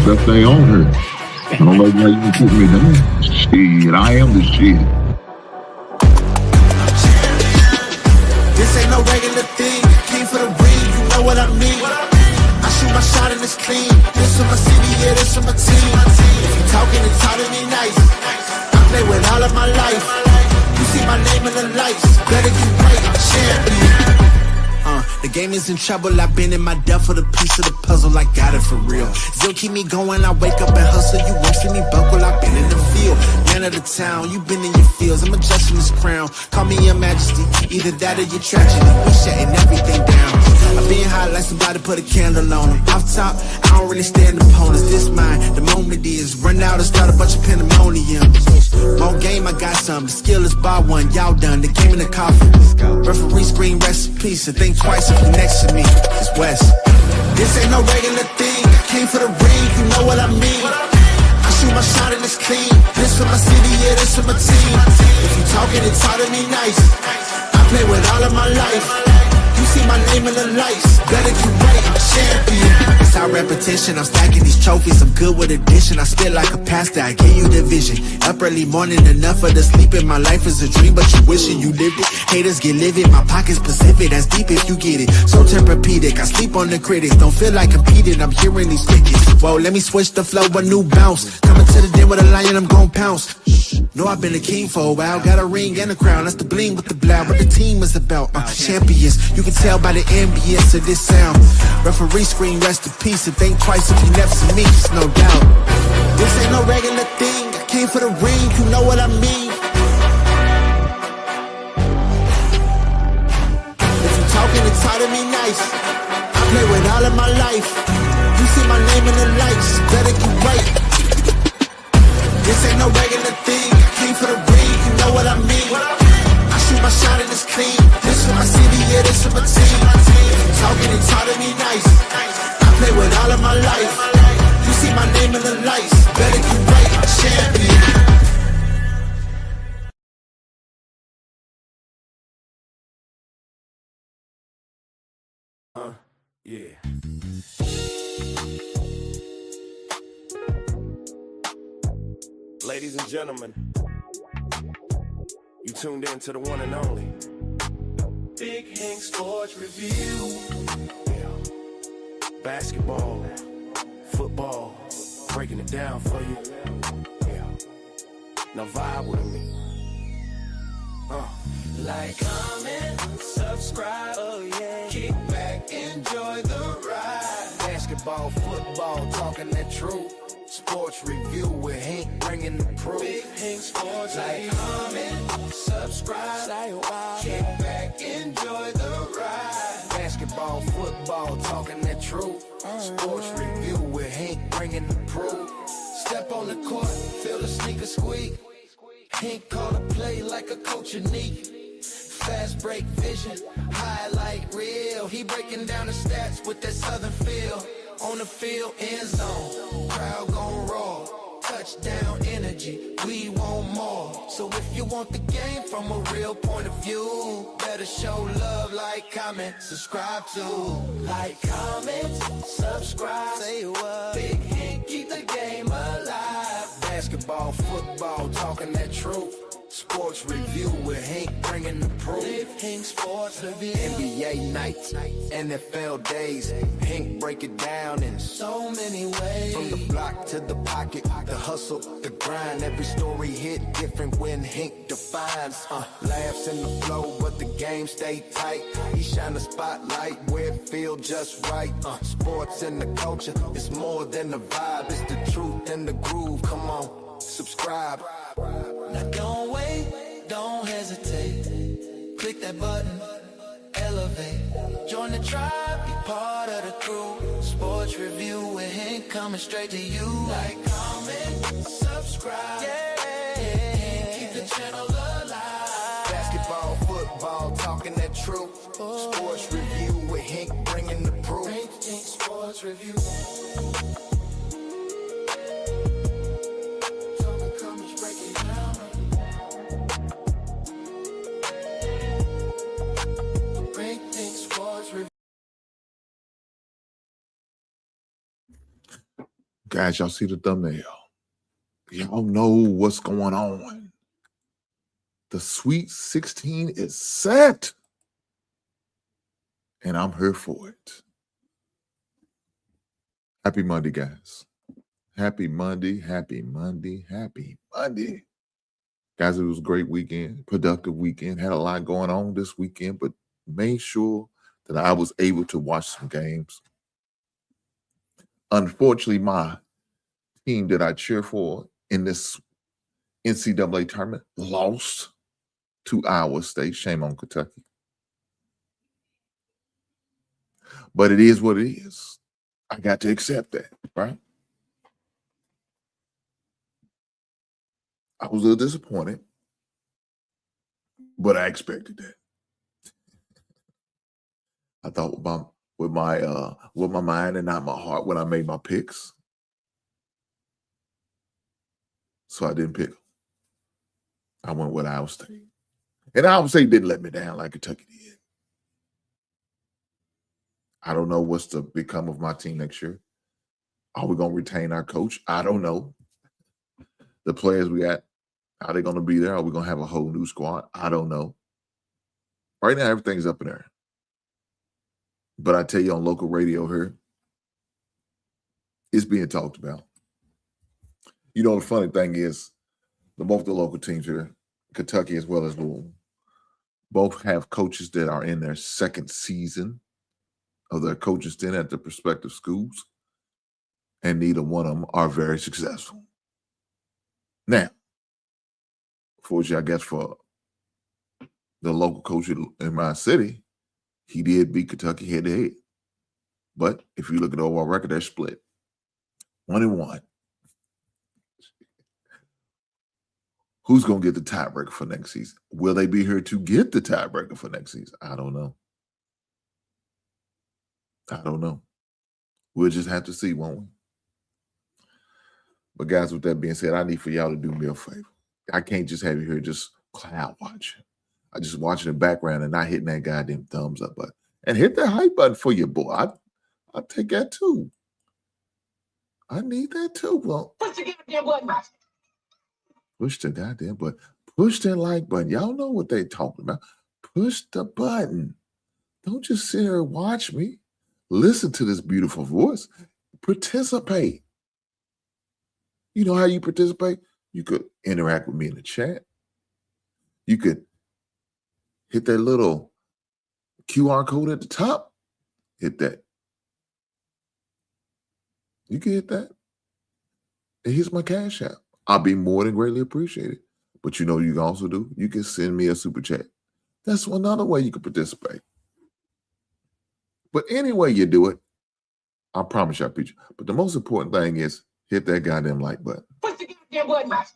Best thing on her. I don't know why you can put me down. Shit, I am the shit. This ain't no regular thing. Came for the ring, you know what I mean. I shoot my shot and it's clean. This for my city, yeah, this for my team. If you talking and talking me nice, I play with all of my life. You see my name in the lights, better get right, I'm champion. The game is in trouble, I've been in my depth for the piece of the puzzle, I got it for real. Still keep me going, I wake up and hustle, you won't see me buckle, I've been in the field. Man of the town, you been in your fields, I'm adjusting this crown. Call me your majesty, either that or your tragedy, we shutting everything down. I've been hot like somebody put a candle on them. Off top, I don't really stand opponents, this mine, the moment is. Run out and start a bunch of pandemonium. More game, I got some, the skill is bar one, y'all done, the game in the coffin. Referee screen, rest in peace, and think twice if you next to me, it's West. This ain't no regular thing, I came for the ring, you know what I mean. I shoot my shot and it's clean, this for my city, yeah, this for my team. If you talking and talk to me nice, I play with all of my life. You see my name in the lights, better get right, I'm champion. It's our repetition, I'm stacking these trophies, I'm good with addition. I spit like a pastor, I gave you the vision. Up early morning, enough for the sleeping. My life is a dream, but you wishing you lived it. Haters get livid, my pocket's Pacific, that's deep if you get it. So Tempur-Pedic, I sleep on the critics. Don't feel like competing, I'm hearing these crickets. Whoa, let me switch the flow, a new bounce. Coming to the den with a lion, I'm gon' pounce. Know I've been a king for a while, got a ring and a crown. That's the bling with the blow, what the team is about. Champions, you can tell by the ambience of this sound. Referee screen, rest in peace, and think twice if you never see me, just no doubt. This ain't no regular thing, I came for the ring, you know what I mean. If you talking and talk to me nice, I play with all of my life. You see my name in the lights, better get right. This ain't no regular thing, I came for the ring, you know what I mean. I shoot my shot and it's clean, this for my city, yeah, this for my team. If you talking and talk to me nice, I play with all of my life. You see my name in the lights, better get right, I'm champion. Yeah. Ladies and gentlemen, you tuned in to the one and only Big Hank Sports Review. Basketball, football, breaking it down for you. Now vibe with me. Like, comment, subscribe, oh yeah. Kick back, enjoy the ride. Basketball, football, talking that truth. Sports review with Hank bringing the proof. Big Hank Sports. Like, comment, subscribe, kick back, enjoy the ride. Basketball, football, talking that truth. Sports review with Hank bringing the proof. Step on the court, feel the sneaker squeak. Hank call a play like a coach unique. Fast break vision, highlight reel. He breaking down the stats with that southern feel. On the field, end zone, crowd gon' roar. Touchdown energy, we want more. So if you want the game from a real point of view, better show love, like, comment, subscribe to. Like, comment, subscribe, say what. Big Hank, keep the game alive. Basketball, football, talking that truth. Sports review with Hank bringing the proof. Hank Sports Review. NBA nights, NFL days. Hank break it down in so many ways. From the block to the pocket, the hustle, the grind. Every story hit different when Hank defines. Laughs in the flow, but the game stay tight. He shine the spotlight where it feel just right. Sports and the culture, it's more than a vibe. It's the truth and the groove. Come on, subscribe. Now don't wait, don't hesitate. Click that button, elevate. Join the tribe, be part of the crew. Sports review with Hank coming straight to you. Like, comment, subscribe. Yeah, keep the channel alive. Basketball, football, talking that truth. Sports review with Hank bringing the proof. Hank Sports Review. Guys, y'all see the thumbnail. Y'all know what's going on. The Sweet 16 is set. And I'm here for it. Happy Monday, guys. Happy Monday, happy Monday, happy Monday. Guys, it was a great weekend, productive weekend. Had a lot going on this weekend, but made sure that I was able to watch some games. Unfortunately, my team that I cheer for in this NCAA tournament lost to Iowa State. Shame on Kentucky. But it is what it is. I got to accept that, right? I was a little disappointed, but I expected that. I thought with my mind and not my heart when I made my picks. So I didn't pick them. I went with Iowa State. And Iowa State didn't let me down like Kentucky did. I don't know what's to become of my team next year. Are we going to retain our coach? I don't know. The players we got, are they going to be there? Are we going to have a whole new squad? I don't know. Right now, everything's up in there. But I tell you on local radio here, it's being talked about. You know, the funny thing is, both the local teams here, Kentucky as well as Louisville, both have coaches that are in their second season of their coaching stint at their respective schools, and neither one of them are very successful. Now, fortunately, I guess for the local coach in my city, he did beat Kentucky head-to-head. But if you look at the overall record, they're split. 1-1. Who's going to get the tiebreaker for next season? Will they be here to get the tiebreaker for next season? I don't know. We'll just have to see, won't we? But guys, with that being said, I need for y'all to do me a favor. I can't just have you here just cloud watching. I just watching the background and not hitting that goddamn thumbs up button. And hit that hype button for your boy. I'll take that too. I need that too. Well, push the goddamn button. Push the goddamn button. Push that like button. Y'all know what they talking about. Push the button. Don't just sit here and watch me. Listen to this beautiful voice. Participate. You know how you participate? You could interact with me in the chat. You could hit that little QR code at the top. Hit that. You can hit that. And here's my Cash App. I'll be more than greatly appreciated. But you know what you can also do? You can send me a super chat. That's another way you can participate. But any way you do it, I promise you I'll preach. But the most important thing is hit that goddamn like button. Push the goddamn button.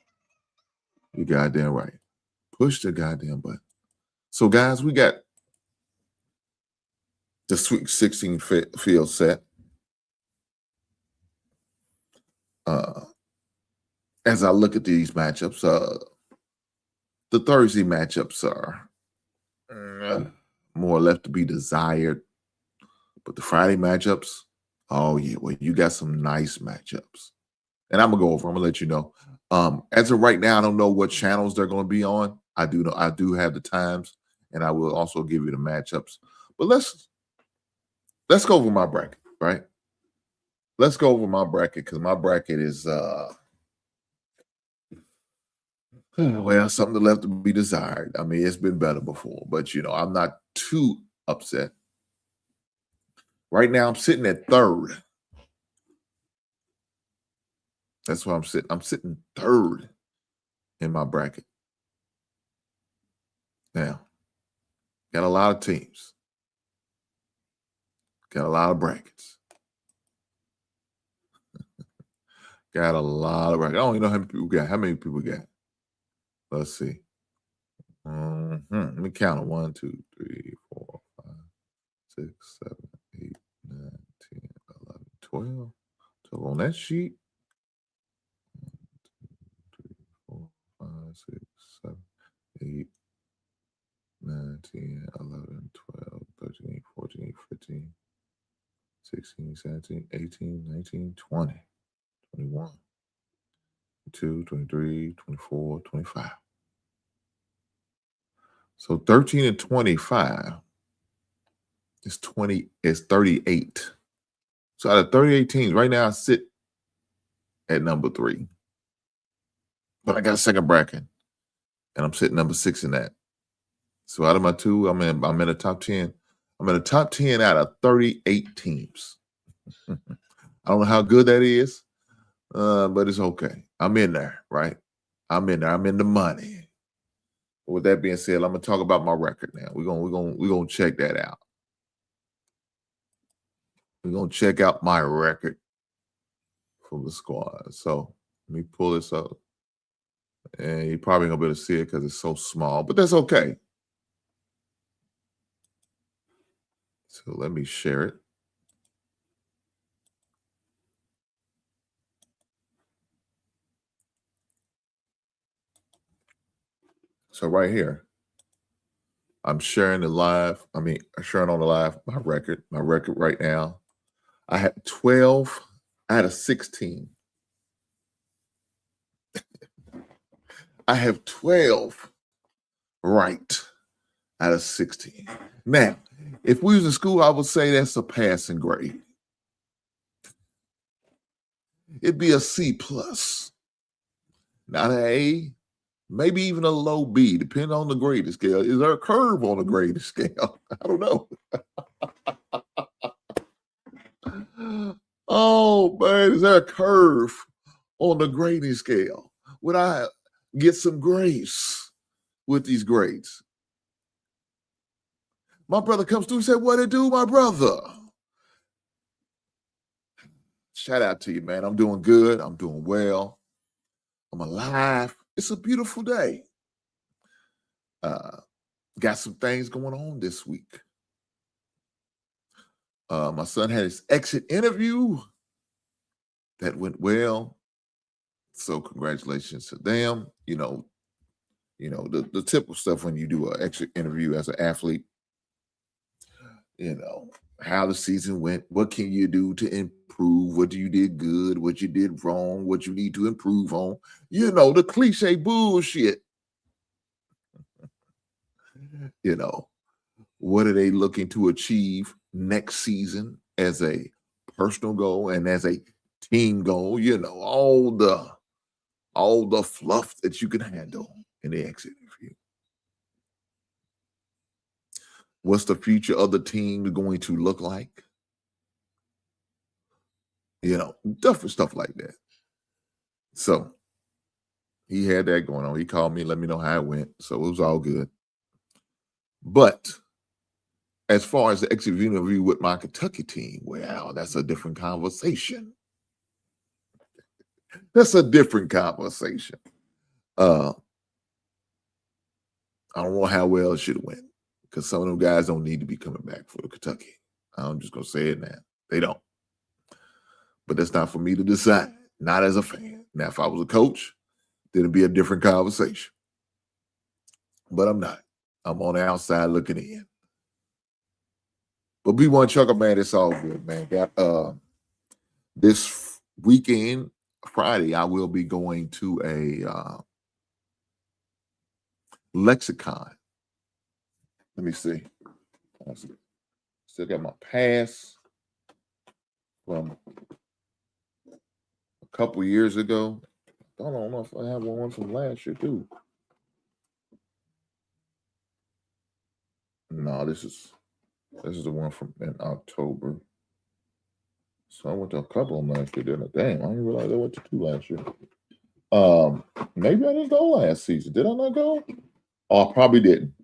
You goddamn right. Push the goddamn button. So, guys, we got the Sweet 16 field set. As I look at these matchups, the Thursday matchups are more left to be desired. But the Friday matchups, oh, yeah, well, you got some nice matchups. And I'm going to go over. I'm going to let you know. As of right now, I don't know what channels they're going to be on. I do know I do have the times, and I will also give you the matchups. But let's go over my bracket, right? Let's go over my bracket because my bracket is well, something left to be desired. I mean, it's been better before, but you know, I'm not too upset. Right now, I'm sitting at third. That's where I'm sitting. I'm sitting third in my bracket. Now, got a lot of teams. Got a lot of brackets. Got a lot of brackets. I don't even know how many people got. How many people got? Let's see. Let me count it. 1, 2, 3, 4, 5, 6, 7, 8, 9, 10, 11, 12. So on that sheet, 1, 2, 3, 4, 5, 6, 7, 8, 9, 10, 11, 12, 13, 14, 15, 16, 17, 18, 19, 20. 21, 22, 23, 24, 25. So 13 and 25 is 38. So out of 38 teams, right now I sit at number 3. But I got a second bracket, and I'm sitting number 6 in that. So out of my 2, I'm in the top 10. I'm in the top 10 out of 38 teams. I don't know how good that is, but it's okay. I'm in there, right? I'm in there. I'm in the money. With that being said, I'm gonna talk about my record now. We're gonna check that out. We're gonna check out my record from the squad. So let me pull this up. And you're probably gonna be able to see it because it's so small, but that's okay. So let me share it. So right here, I'm sharing the live. Sharing on the live my record. My record right now, I had 12 out of 16. I have 12 right out of 16. Now, if we was in school, I would say that's a passing grade. It'd be a C plus, not an A, maybe even a low B, depending on the grading scale. Is there a curve on the grading scale? I don't know. Oh, man, is there a curve on the grading scale? Would I get some grace with these grades? My brother comes through and said, what it do, my brother? Shout out to you, man. I'm doing good. I'm doing well. I'm alive. It's a beautiful day. Got some things going on this week. My son had his exit interview. That went well. So congratulations to them. The typical stuff when you do an exit interview as an athlete. How the season went. What can you do to improve? What you did good? What you did wrong? What you need to improve on? The cliche bullshit. What are they looking to achieve next season as a personal goal and as a team goal? All the fluff that you can handle in the exit interview. What's the future of the team going to look like? Different stuff like that. So he had that going on. He called me, let me know how it went. So it was all good. But as far as the exit interview with my Kentucky team, well, that's a different conversation. That's a different conversation. I don't know how well it should have went because some of them guys don't need to be coming back for Kentucky. I'm just going to say it now. They don't. But that's not for me to decide, not as a fan. Now, if I was a coach, then it'd be a different conversation. But I'm not. I'm on the outside looking in. But B1 Chucker, man, it's all good, man. This weekend, Friday, I will be going to a lexicon. Let me see. Still got my pass from a couple years ago. I don't know if I have one from last year too. No, this is the one from in October. So I went to a couple of them last year, didn't I? Damn, I didn't realize I went to 2 last year. Maybe I didn't go last season. Did I not go? Oh, I probably didn't.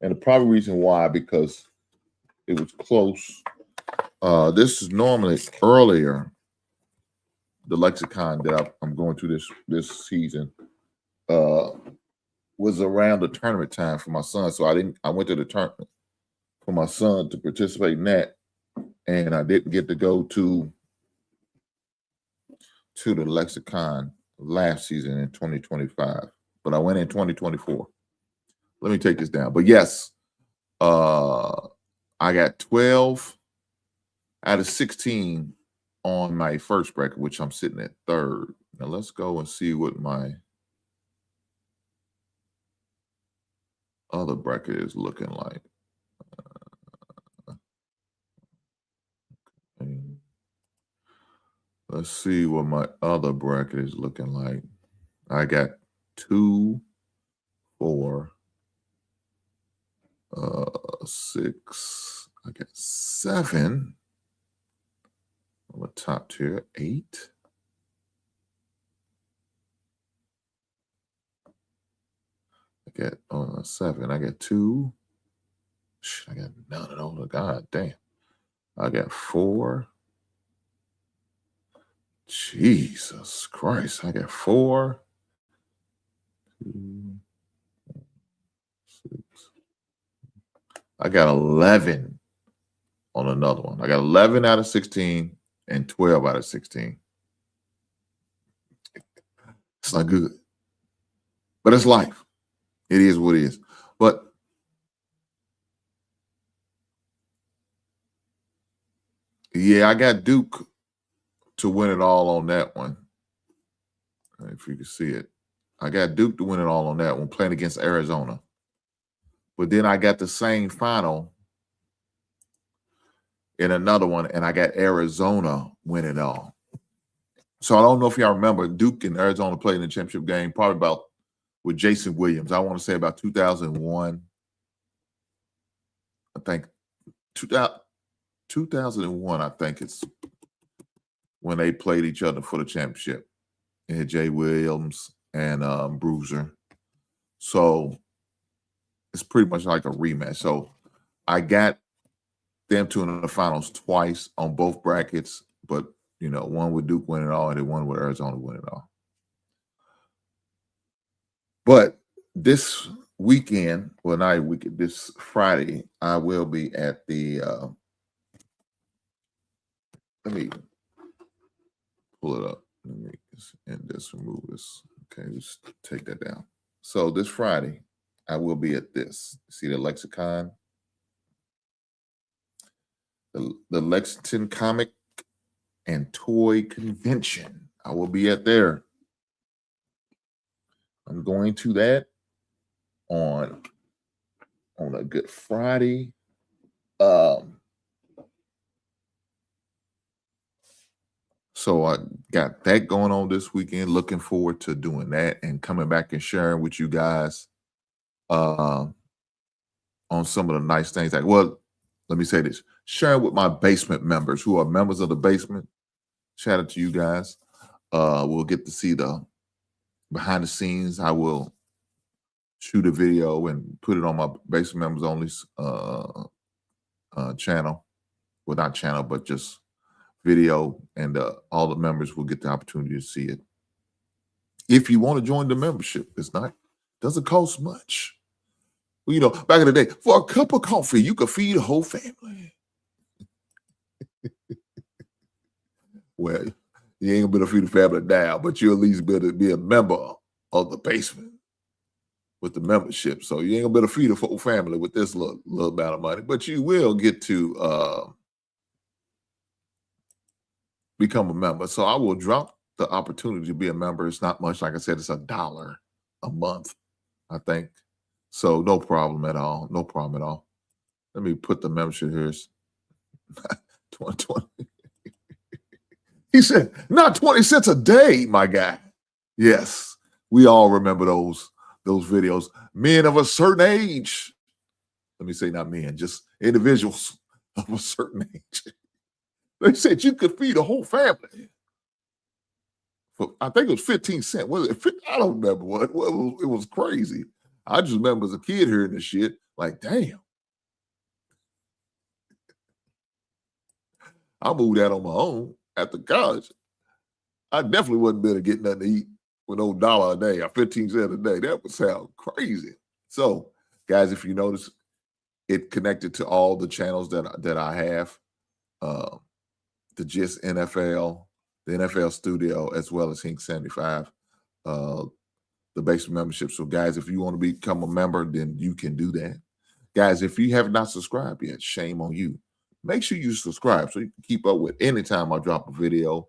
And the probably reason why, because it was close. This is normally earlier. The lexicon that I'm going to this season was around the tournament time for my son. So I went to the tournament for my son to participate in that. And I didn't get to go to the lexicon last season in 2025. But I went in 2024. Let me take this down. But yes, I got 12 out of 16 on my first bracket, which I'm sitting at third. Now let's go and see what my other bracket is looking like. Let's see what my other bracket is looking like. I got 2, 4, 6. I got 7 on the top tier. 8. I got 7. I got 2. I got none of those. God damn. I got 4. Jesus Christ. I got 4. 2, 6. I got 11 on another one. I got 11 out of 16 and 12 out of 16. It's not good. But it's life. It is what it is. But yeah, I got Duke to win it all on that one. If you can see it. I got Duke to win it all on that one, playing against Arizona. But then I got the same final in another one, and I got Arizona win it all. So I don't know if y'all remember, Duke and Arizona played in the championship game, probably about with Jason Williams. I want to say about 2001. I think 2001, I think it's when they played each other for the championship. They had Jay Williams and Bruiser. So it's pretty much like a rematch. So I got them two in the finals twice on both brackets, but you know, one with Duke winning it all and then one with Arizona winning it all. But this weekend, well, not weekend, this Friday, I will be at the let me pull it up. Let me end this, remove this. Okay, just take that down. So this Friday, I will be at this. See the Lexicon? The Lexington Comic and Toy Convention. I will be at there. I'm going to that on a Good Friday. So I got that going on this weekend. Looking forward to doing that and coming back and sharing with you guys on some of the nice things. Like, well, let me say this. Sharing with my basement members who are members of the basement. Shout out to you guys. We'll get to see the behind the scenes. I will shoot a video and put it on my basement members only channel. Well, not channel, but just video, and all the members will get the opportunity to see it. If you want to join the membership, doesn't cost much. Well, you know, back in the day, for a cup of coffee, you could feed a whole family. Well, you ain't gonna be able to feed a family now, but you'll at least be able to be a member of the basement with the membership. So you ain't gonna be able to feed a whole family with this little amount of money, but you will get to become a member. So I will drop the opportunity to be a member. It's not much. Like I said, it's $1 a month, I think. So no problem at all. No problem at all. Let me put the membership here. 2020. He said, not 20 cents a day, my guy. Yes, we all remember those videos. Men of a certain age. Let me say not men, just individuals of a certain age. They said you could feed a whole family. I think it was 15 cents. Was it? I don't remember what. It was crazy. I just remember as a kid hearing this shit, like, damn. I moved out on my own after college. I definitely wasn't better getting nothing to eat with no $1 a day or 15 cents a day. That would sound crazy. So, guys, if you notice, it connected to all the channels that I have. The Gist NFL, the NFL Studio, as well as Hink 75, the basic membership. So, guys, if you want to become a member, then you can do that. Guys, if you have not subscribed yet, shame on you. make sure you subscribe so you can keep up with anytime I drop a video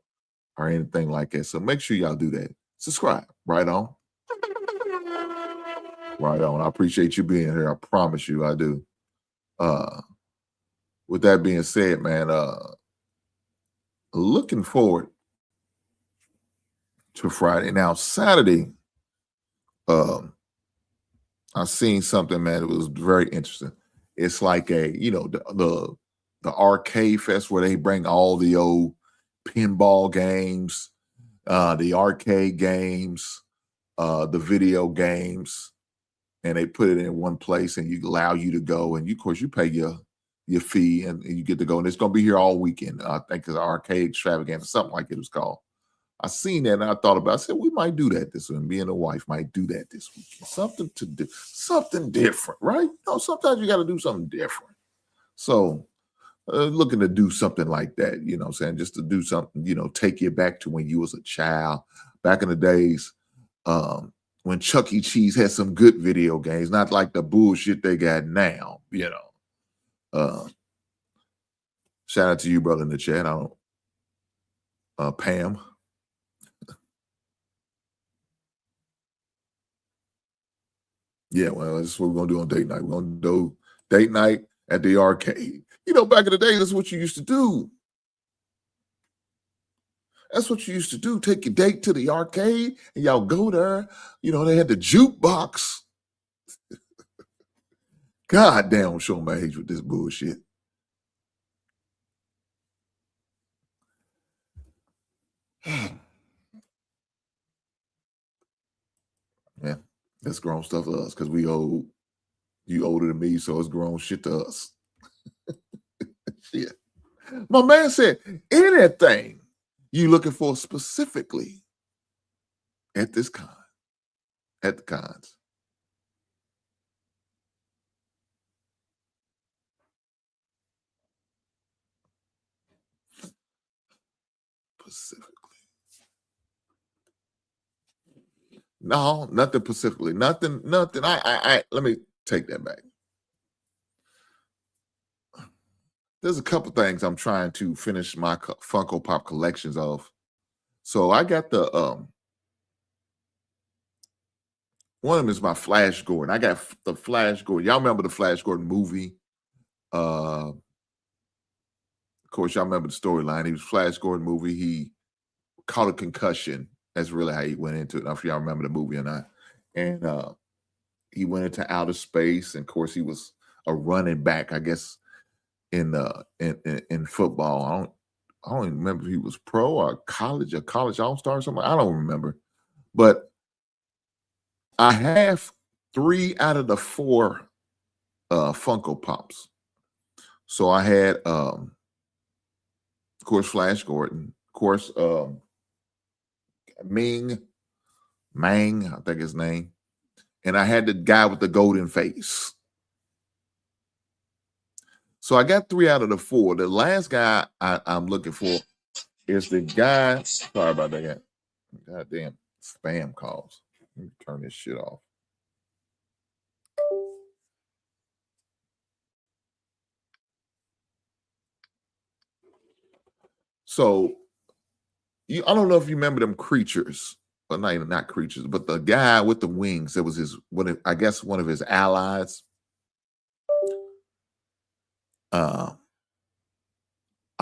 or anything like that. So make sure y'all do that. Subscribe. Right on. Right on. I appreciate you being here. I promise you I do. With that being said, man, looking forward to Friday. Now, Saturday, I seen something, man. It was very interesting. It's like a, the arcade fest where they bring all the old pinball games, the arcade games, the video games, and they put it in one place and allow you to go. And of course, you pay your fee and you get to go. And it's going to be here all weekend. I think it's arcade extravaganza, something like it was called. I seen that and I thought about it. I said, we might do that this week. Me and the wife might do that this weekend. Something to do, something different, right? Sometimes you got to do something different. So looking to do something like that, you know what I'm saying? Just to do something, take you back to when you was a child. Back in the days when Chuck E. Cheese had some good video games, not like the bullshit they got now, Shout out to you, brother, in the chat. Pam. Yeah, well, this is what we're going to do on date night. We're going to do date night at the arcade. Back in the day, that's what you used to do. That's what you used to do. Take your date to the arcade and y'all go there. They had the jukebox. God damn, I'm showing my age with this bullshit. Yeah, that's grown stuff to us because we old. You older than me, so it's grown shit to us. Shit. My man said, anything you looking for specifically at this con, at the cons. Specifically. No, nothing specifically. Nothing. I let me take that back. There's a couple things I'm trying to finish my Funko Pop collections of. So I got the one of them is my Flash Gordon. I got the Flash Gordon. Y'all remember the Flash Gordon movie? Of course, y'all remember the storyline. He was Flash Gordon movie. He caught a concussion. That's really how he went into it. I don't know if y'all remember the movie or not. And he went into outer space. And of course, he was a running back, I guess, in football. I don't even remember if he was pro or college all-star or something. I don't remember. But I have 3 out of the 4 Funko Pops. So I had, of course, Flash Gordon. Of course, Mang, I think his name. And I had the guy with the golden face. So I got 3 out of the 4. The last guy I'm looking for is the guy. Sorry about that. Goddamn spam calls. Let me turn this shit off. So I don't know if you remember them creatures, but not creatures, but the guy with the wings. That was I guess one of his allies. I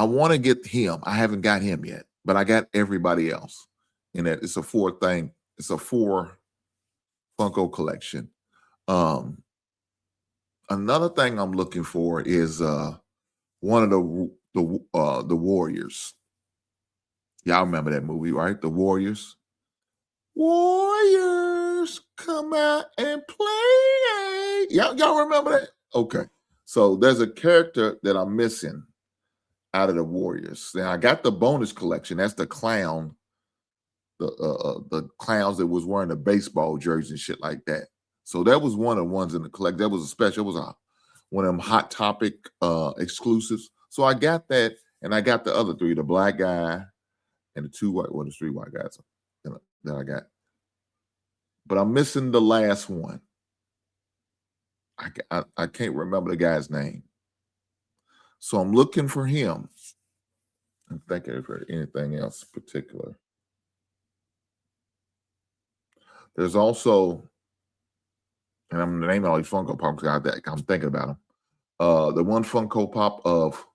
want to get him. I haven't got him yet, but I got everybody else. And that it's a 4 thing. It's a 4 Funko collection. Another thing I'm looking for is one of the Warriors. Y'all remember that movie, right? The Warriors. Warriors, come out and play. Y'all remember that? Okay. So there's a character that I'm missing out of the Warriors. Then I got the bonus collection. That's the clown, the clowns that was wearing the baseball jersey and shit like that. So that was one of the ones in the collection. That was a special. It was one of them Hot Topic exclusives. So I got that, and I got the other 3, the black guy and the 3 white guys that I got. But I'm missing the last one. I can't remember the guy's name. So I'm looking for him. I'm thinking if there's anything else particular. There's also, and I'm naming all these Funko Pops out that I'm thinking about them. The one Funko Pop of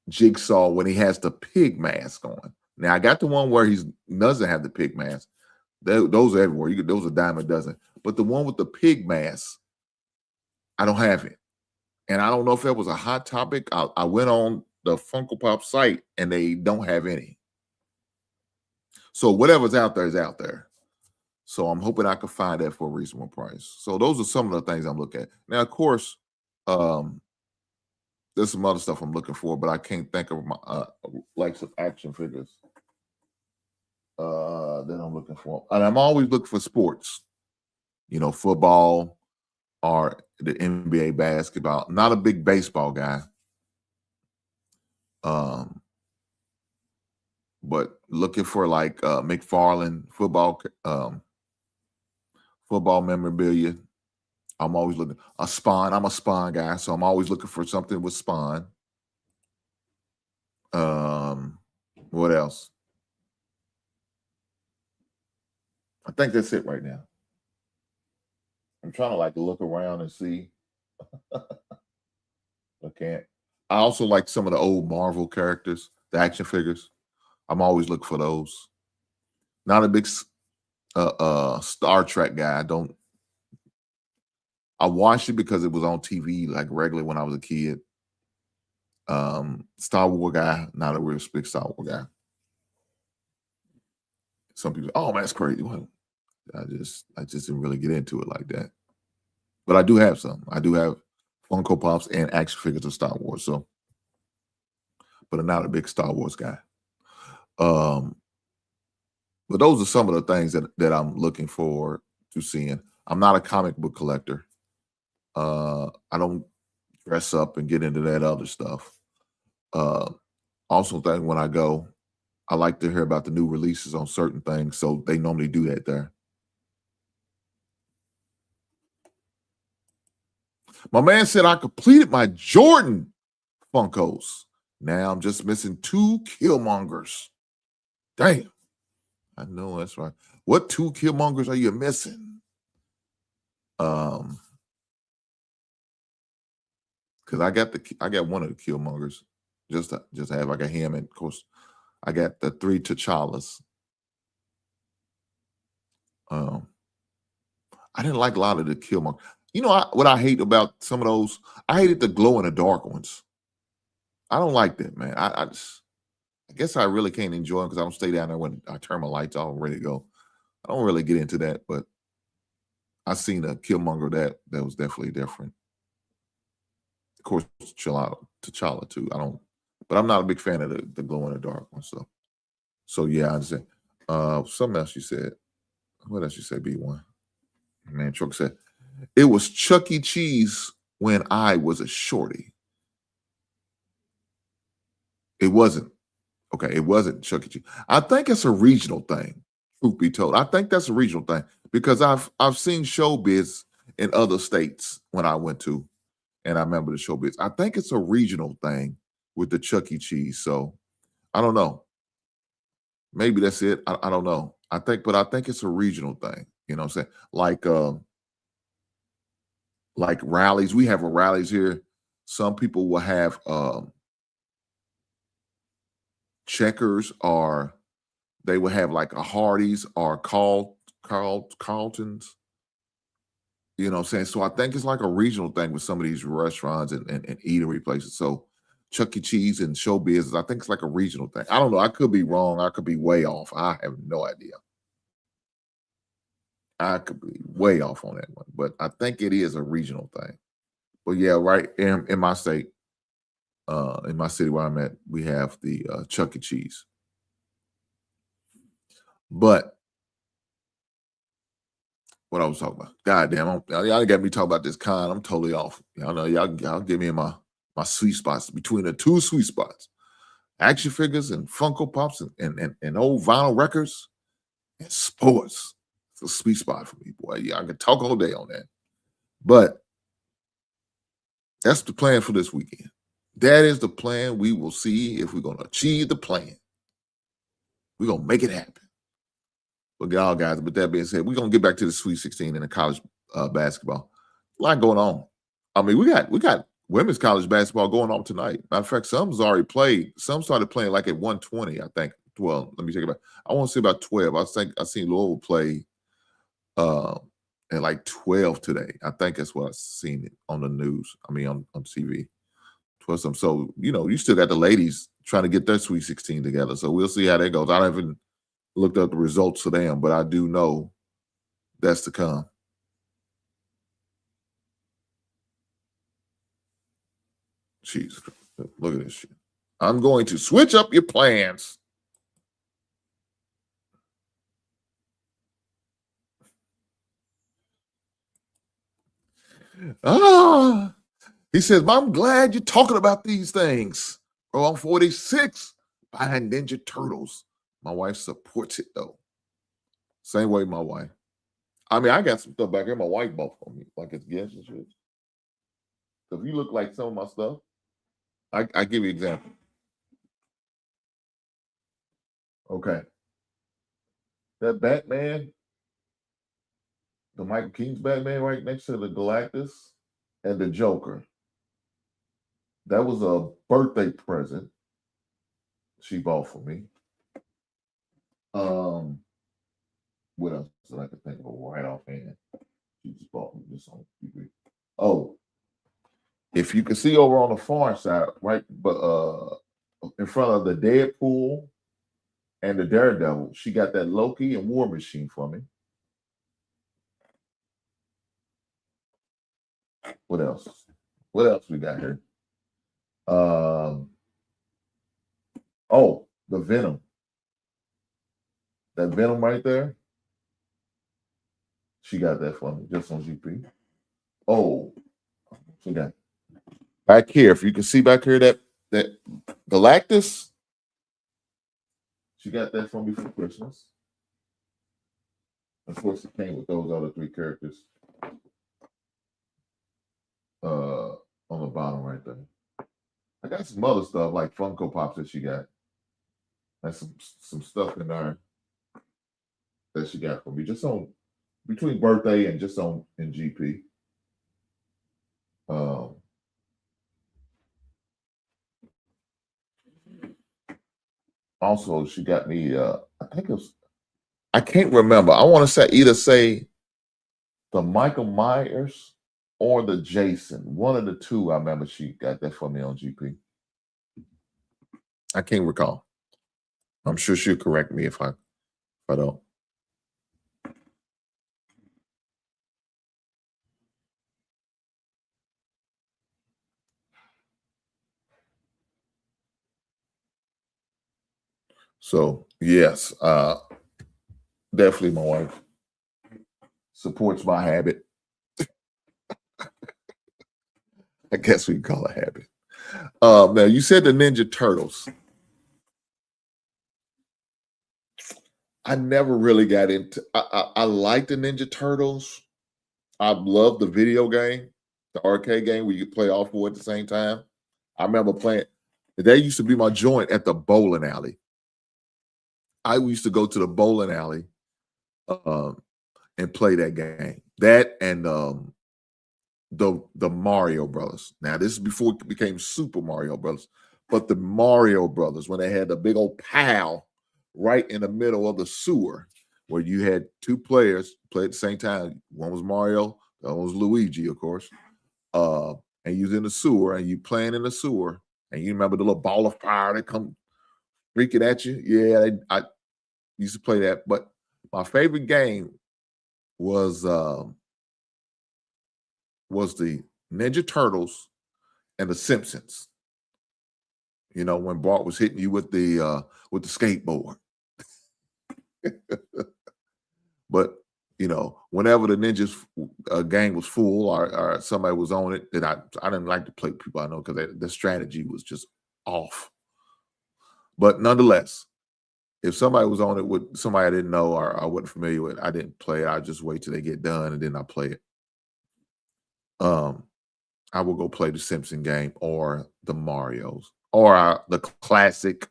Jigsaw when he has the pig mask on. Now I got the one where he doesn't have the pig mask. Those are everywhere. Those are dime a dozen. But the one with the pig mask, I don't have it. And I don't know if that was a hot topic. I went on the Funko Pop site and they don't have any. So whatever's out there is out there. So I'm hoping I can find that for a reasonable price. So those are some of the things I'm looking at. Now, of course, there's some other stuff I'm looking for, but I can't think of my like some action figures that I'm looking for. And I'm always looking for sports, you know, football or the NBA basketball. Not a big baseball guy. But looking for like McFarlane football memorabilia. I'm always looking a Spawn. I'm a Spawn guy, so I'm always looking for something with Spawn. What else? I think that's it right now. I'm trying to like look around and see. I can't. I also like some of the old Marvel characters, the action figures. I'm always looking for those. Not a big Star Trek guy. I watched it because it was on TV like regularly when I was a kid. Star Wars guy, not a real big Star Wars guy. Some people, oh man, that's crazy. Well, I just didn't really get into it like that. But I do have some. I do have Funko Pops and action figures of Star Wars. So, but I'm not a big Star Wars guy. But those are some of the things that I'm looking forward to seeing. I'm not a comic book collector. I don't dress up and get into that other stuff. Also think when I go, I like to hear about the new releases on certain things. So they normally do that there. My man said I completed my Jordan Funkos. Now I'm just missing 2 Killmongers. Damn. I know that's right. What 2 Killmongers are you missing? Because I got one of the Killmongers. Just have I got him, and of course I got the 3 T'Challas. I didn't like a lot of the Killmongers. You know what I hate about some of those? I hated the glow in the dark ones. I don't like that, man. I guess I really can't enjoy them because I don't stay down there when I turn my lights off and ready to go. I don't really get into that, but I seen a Killmonger that was definitely different. Of course, T'Challa too. But I'm not a big fan of the glow in the dark one. So yeah, I understand. Something else you said. What else you said? B1. Man, Truck said it was Chuck E. Cheese when I was a shorty. It wasn't. Okay, it wasn't Chuck E. Cheese. I think it's a regional thing, truth be told. I think that's a regional thing because I've seen Showbiz in other states when I went to, and I remember the Showbiz. I think it's a regional thing with the Chuck E. Cheese. So I don't know. Maybe that's it. I don't know. I think it's a regional thing. You know what I'm saying? Like rallies. We have rallies here. Some people will have Checkers, or they will have like a Hardee's or Carlton's. You know what I'm saying? So I think it's like a regional thing with some of these restaurants and eatery places. So Chuck E. Cheese and Showbiz, I think it's like a regional thing. I don't know. I could be wrong. I could be way off. I have no idea. I could be way off on that one, but I think it is a regional thing. But yeah, right in my state, in my city where I'm at, we have the Chuck E. Cheese. But what I was talking about, goddamn, y'all got me talking about this con. I'm totally off. Y'all know, y'all give me in my sweet spots, between the 2 sweet spots, action figures and Funko Pops and old vinyl records and sports. It's a sweet spot for me, boy. Yeah, I could talk all day on that. But That's the plan for this weekend. That is the plan. We will see if we're going to achieve the plan. We're going to make it happen. But y'all guys, with that being said, we're going to get back to the Sweet 16 and the college basketball. A lot going on. I mean, we got women's college basketball going on tonight. Matter of fact, some's already played. Some started playing like at 1:20, I think. Well, let me take it back. I want to say about 12. I think I seen Louisville play at like 12 today. I think that's what I've seen on the news. I mean, on TV. 12 something. So, you still got the ladies trying to get their Sweet 16 together. So we'll see how that goes. I haven't looked up the results for them, but I do know that's to come. Jesus, look at this shit. I'm going to switch up your plans. He says, I'm glad you're talking about these things. Bro, I'm 46 behind Ninja Turtles. My wife supports it, though. Same way my wife. I mean, I got some stuff back here. My wife bought for me, like it's gifts and shit. So if you look like some of my stuff, I give you an example. Okay. That Batman, the Michael Keaton's Batman right next to the Galactus and the Joker. That was a birthday present she bought for me. What else did I could think of right offhand? She just bought me this on TV. Oh, if you can see over on the far side, right, but in front of the Deadpool and the Daredevil, she got that Loki and War Machine for me. What else? What else we got here? Oh, the Venom. That Venom right there. She got that for me just on GP. Oh, she got back here. If you can see back here, that Galactus. She got that for me for Christmas. Of course, it came with those other 3 characters on the bottom right there. I got some other stuff like Funko Pops that she got. There's some stuff in there that she got for me just on between birthday and just on in GP. Also, she got me. I think it was. I can't remember. I want to say the Michael Myers or the Jason. One of the two. I remember she got that for me on GP. I can't recall. I'm sure she'll correct me if I don't. So yes, definitely my wife supports my habit. I guess we can call it a habit. Now you said the Ninja Turtles. I never really got into. I like the Ninja Turtles. I love the video game, the arcade game where you could play all 4 at the same time. I remember playing. That used to be my joint at the bowling alley. I used to go to the bowling alley and play that game. That and the Mario Brothers. Now, this is before it became Super Mario Brothers, but the Mario Brothers, when they had the big old pile right in the middle of the sewer, where you had 2 players play at the same time. One was Mario, the other was Luigi, of course. And you was in the sewer, and you playing in the sewer, and you remember the little ball of fire that come freaking at you. Yeah, I used to play that. But my favorite game was the Ninja Turtles and the Simpsons. You know, when Bart was hitting you with the skateboard. But you know, whenever the Ninjas gang was full or somebody was on it, that I didn't like to play people I know because the strategy was just off. But nonetheless, if somebody was on it with somebody I didn't know or I wasn't familiar with, I didn't play it. I just wait till they get done and then I play it. I I will go play the Simpson game or the Marios or the classic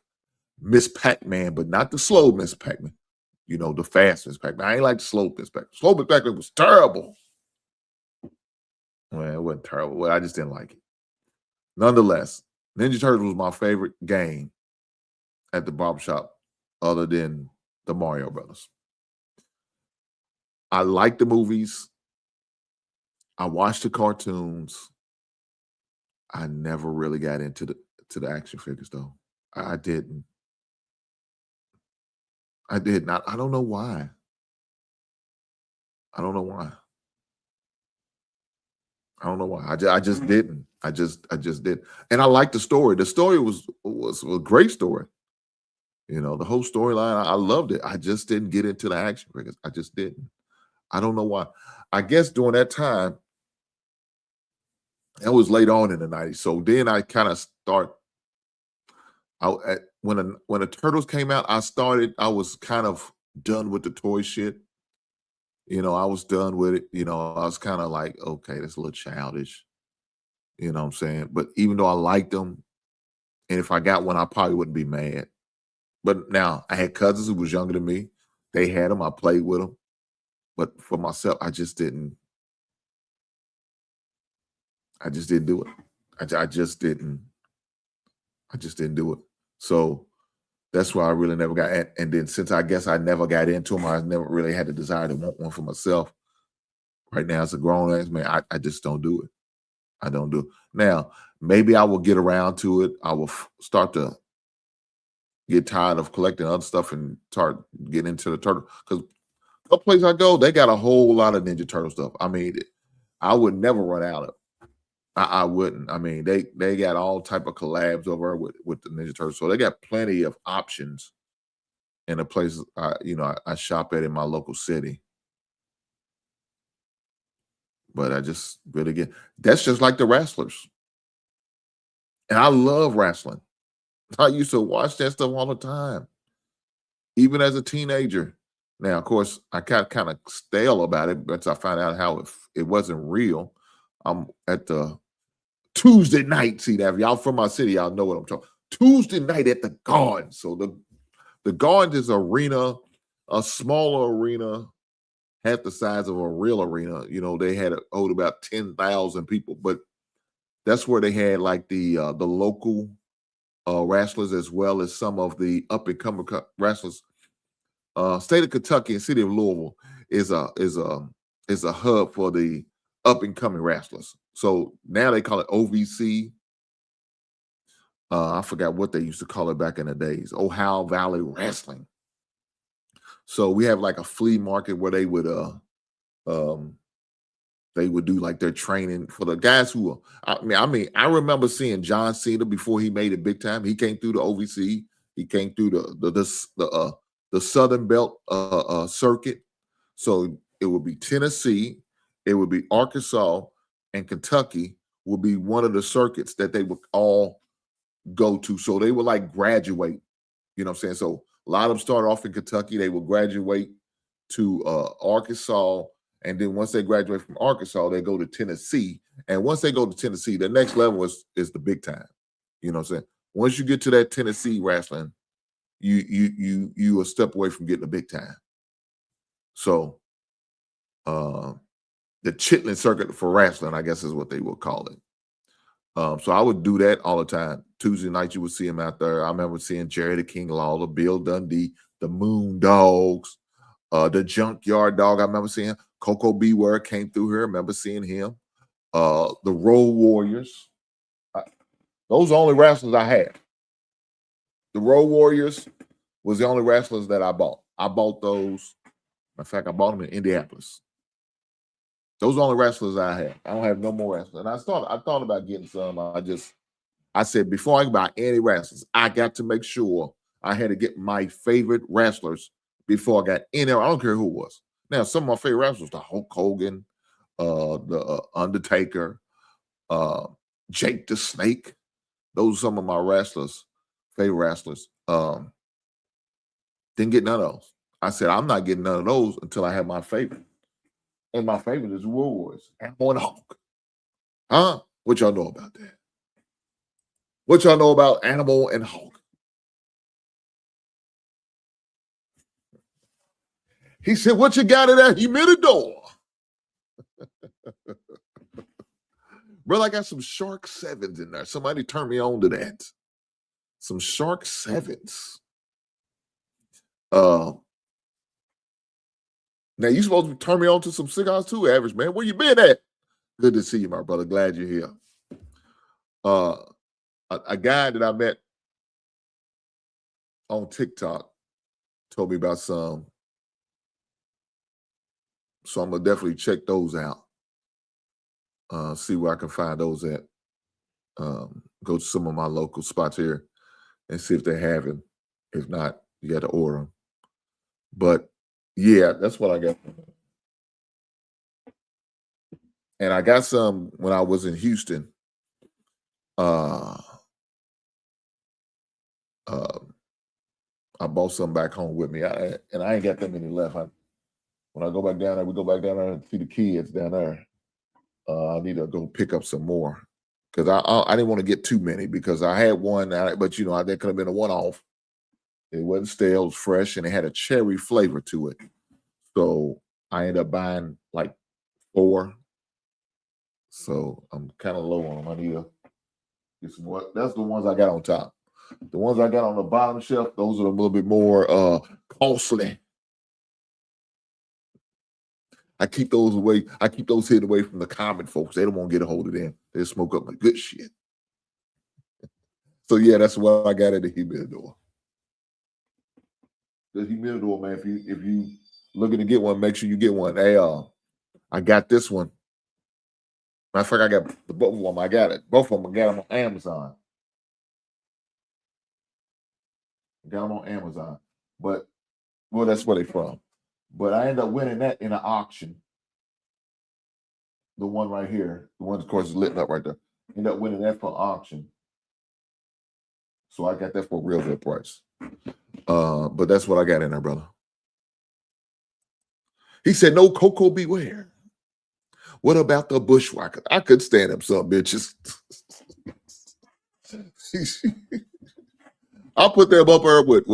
Miss Pac-Man, but not the slow Miss Pac-Man. You know, the fast Miss Pac-Man. I ain't like the slow Miss Pac-Man. Slow Miss Pac-Man was terrible. Well, it wasn't terrible. Well, I just didn't like it. Nonetheless, Ninja Turtles was my favorite game at the barbershop other than the Mario Brothers. I like the movies. I watched the cartoons. I never really got into the action figures though. I didn't. I did not. I don't know why. I don't know why. I don't know why. I just didn't. I just did. And I liked the story. The story was a great story. You know, the whole storyline, I loved it. I just didn't get into the action figures. I just didn't. I don't know why. I guess during that time, that was late on in the 90s. So then I kind of when the Turtles came out, I was kind of done with the toy shit. You know, I was done with it. You know, I was kind of like, okay, that's a little childish. You know what I'm saying? But even though I liked them, and if I got one, I probably wouldn't be mad. But now I had cousins who was younger than me. They had them. I played with them. But for myself, I just didn't do it. I just didn't do it. So that's why I really never got. And then since I guess I never got into them, I never really had the desire to want one for myself. Right now, as a grown ass man, I just don't do it. I don't do it. Now, maybe I will get around to it. I will start to get tired of collecting other stuff and start getting into the turtle. Because the place I go, they got a whole lot of Ninja Turtle stuff. I mean, I would never run out of it. I wouldn't. I mean, they got all type of collabs over with the Ninja Turtles, so they got plenty of options in the places I shop at in my local city. But I just really that's just like the wrestlers, and I love wrestling. I used to watch that stuff all the time, even as a teenager. Now, of course, I got kind of stale about it once I found out how it wasn't real. I'm at the Tuesday night. See that? If y'all from my city, y'all know what I'm talking. Tuesday night at the Garden. So the Garden is arena, a smaller arena, half the size of a real arena. You know, they had hold about 10,000 people, but that's where they had like the local wrestlers as well as some of the up and coming wrestlers. State of Kentucky and city of Louisville is a hub for the up and coming wrestlers. So now they call it OVC. I forgot what they used to call it back in the days. Ohio Valley Wrestling. So we have like a flea market where they would do like their training for the guys who I remember seeing John Cena before he made it big time. He came through the OVC. He came through the Southern Belt circuit. So it would be Tennessee, it would be Arkansas, and Kentucky would be one of the circuits that they would all go to. So they would like graduate, you know what I'm saying? So a lot of them start off in Kentucky. They will graduate to Arkansas. And then once they graduate from Arkansas, they go to Tennessee. And once they go to Tennessee, the next level is the big time. You know what I'm saying? Once you get to that Tennessee wrestling, you a step away from getting the big time. So the Chitlin circuit for wrestling, I guess is what they will call it. So I would do that all the time. Tuesday night, you would see him out there. I remember seeing Jerry the King Lawler, Bill Dundee, the Moon Dogs, the Junkyard Dog. I remember seeing Coco Beware came through here. I remember seeing him. The Road Warriors. Those are the only wrestlers I had. The Road Warriors was the only wrestlers that I bought. I bought those. In fact, I bought them in Indianapolis. Those are the only wrestlers I have. I don't have no more wrestlers. And I thought about getting some. I said, before I can buy any wrestlers, I got to make sure I had to get my favorite wrestlers before I got any. I don't care who it was. Now, some of my favorite wrestlers, the Hulk Hogan, the Undertaker, Jake the Snake. Those are some of my favorite wrestlers. Didn't get none of those. I said, I'm not getting none of those until I have my favorite. And my favorite is Road Warriors. Ammo and Hulk. Huh? What y'all know about that? What y'all know about Animal and Hulk? He said, what you got in that humidor? Brother, I got some Shark 7s in there. Somebody turn me on to that. Some Shark 7s. Now, you supposed to turn me on to some cigars too, Average Man. Where you been at? Good to see you, my brother. Glad you're here. A guy that I met on TikTok told me about some. So I'm going to definitely check those out. See where I can find those at. Go to some of my local spots here and see if they have them. If not, you got to order them. But yeah, that's what I got. And I got some when I was in Houston. I bought some back home with me. And I ain't got that many left. When I go back down there, we go back down there and see the kids down there. I need to go pick up some more because I didn't want to get too many because I had one, but you know, that could have been a one-off. It wasn't stale, it was fresh, and it had a cherry flavor to it. So I ended up buying like 4. So I'm kind of low on them. I need to get some more. That's the ones I got on top. The ones I got on the bottom shelf, those are a little bit more costly. I keep those away. I keep those hidden away from the common folks. They don't want to get a hold of them. They smoke up my good shit. So yeah, that's what I got at the humidor. The humidor, man. If you looking to get one, make sure you get one. Hey, I got this one. Matter of fact, I got the both of them. I got it. Both of them. I got them on Amazon. Got them on Amazon. But well, that's where they from. But I ended up winning that in an auction. The one right here, the one, of course, is lit up right there. Ended up winning that for auction. So I got that for a real good price. But that's what I got in there, brother. He said, no cocoa beware. What about the bushwhackers? I could stand them some bitches. I'll put them up there with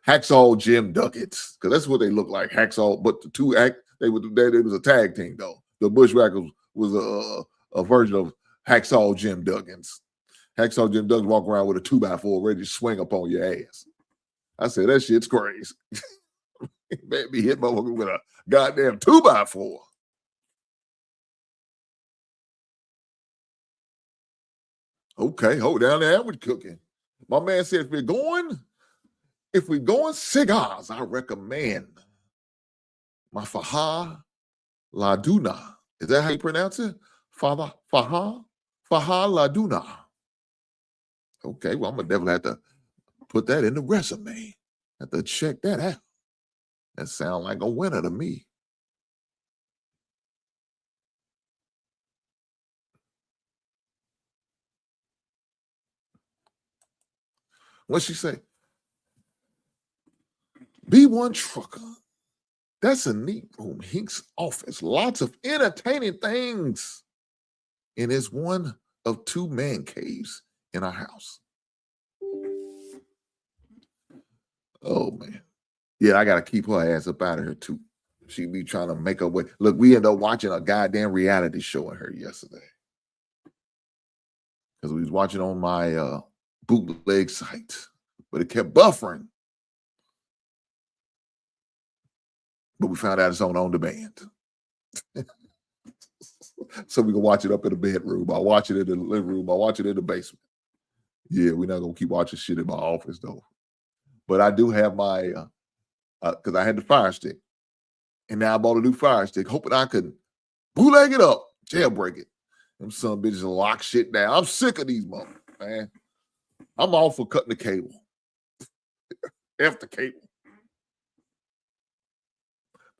Hacksaw Jim Duckets, because that's what they look like. Hacksaw, but the two they was a tag team though. The Bushwhackers was a version of Hacksaw Jim Duggins. Hacksaw Jim Duggins walk around with a 2x4 ready to swing up on your ass. I said that shit's crazy. Made me hit motherfucker with a goddamn 2x4. Okay, hold down the average cooking. My man said, if we're going cigars, I recommend my Faha Laduna. Is that how you pronounce it? Faha Laduna. Okay, well, I'm gonna definitely have to put that in the resume. Have to check that out. That sounds like a winner to me. What'd she say? B1 Trucker. That's a neat room. Hink's office. Lots of entertaining things. And it's one of 2 man caves in our house. Oh, man. Yeah, I got to keep her ass up out of here, too. She be trying to make her way. Look, we ended up watching a goddamn reality show of her yesterday. Because we was watching on my bootleg site. But it kept buffering. But we found out it's on demand. So we can watch it up in the bedroom. I watch it in the living room. I watch it in the basement. Yeah, we're not going to keep watching shit in my office, though. But I do have my, because I had the Fire Stick. And now I bought a new Fire Stick, hoping I could bootleg it up, jailbreak it. Them son bitches lock shit down. I'm sick of these motherfuckers, man. I'm all for cutting the cable. F the cable.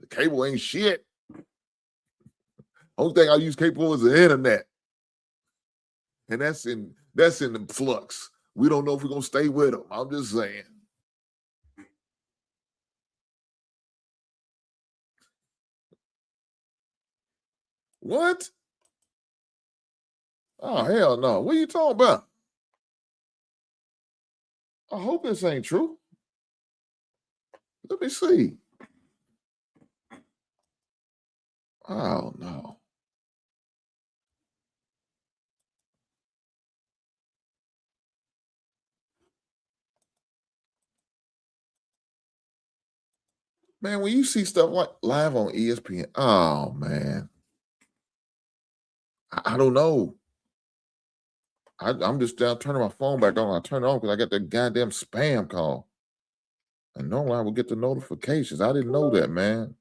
The cable ain't shit. Only thing I use cable for is the internet. And that's in the flux. We don't know if we're going to stay with them. I'm just saying. What? Oh, hell no. What are you talking about? I hope this ain't true. Let me see. Oh, no. Man, when you see stuff like live on ESPN, oh, man. I don't know. I'm just down turning my phone back on. I turn it on because I got that goddamn spam call. And normally I would get the notifications. I didn't know that, man.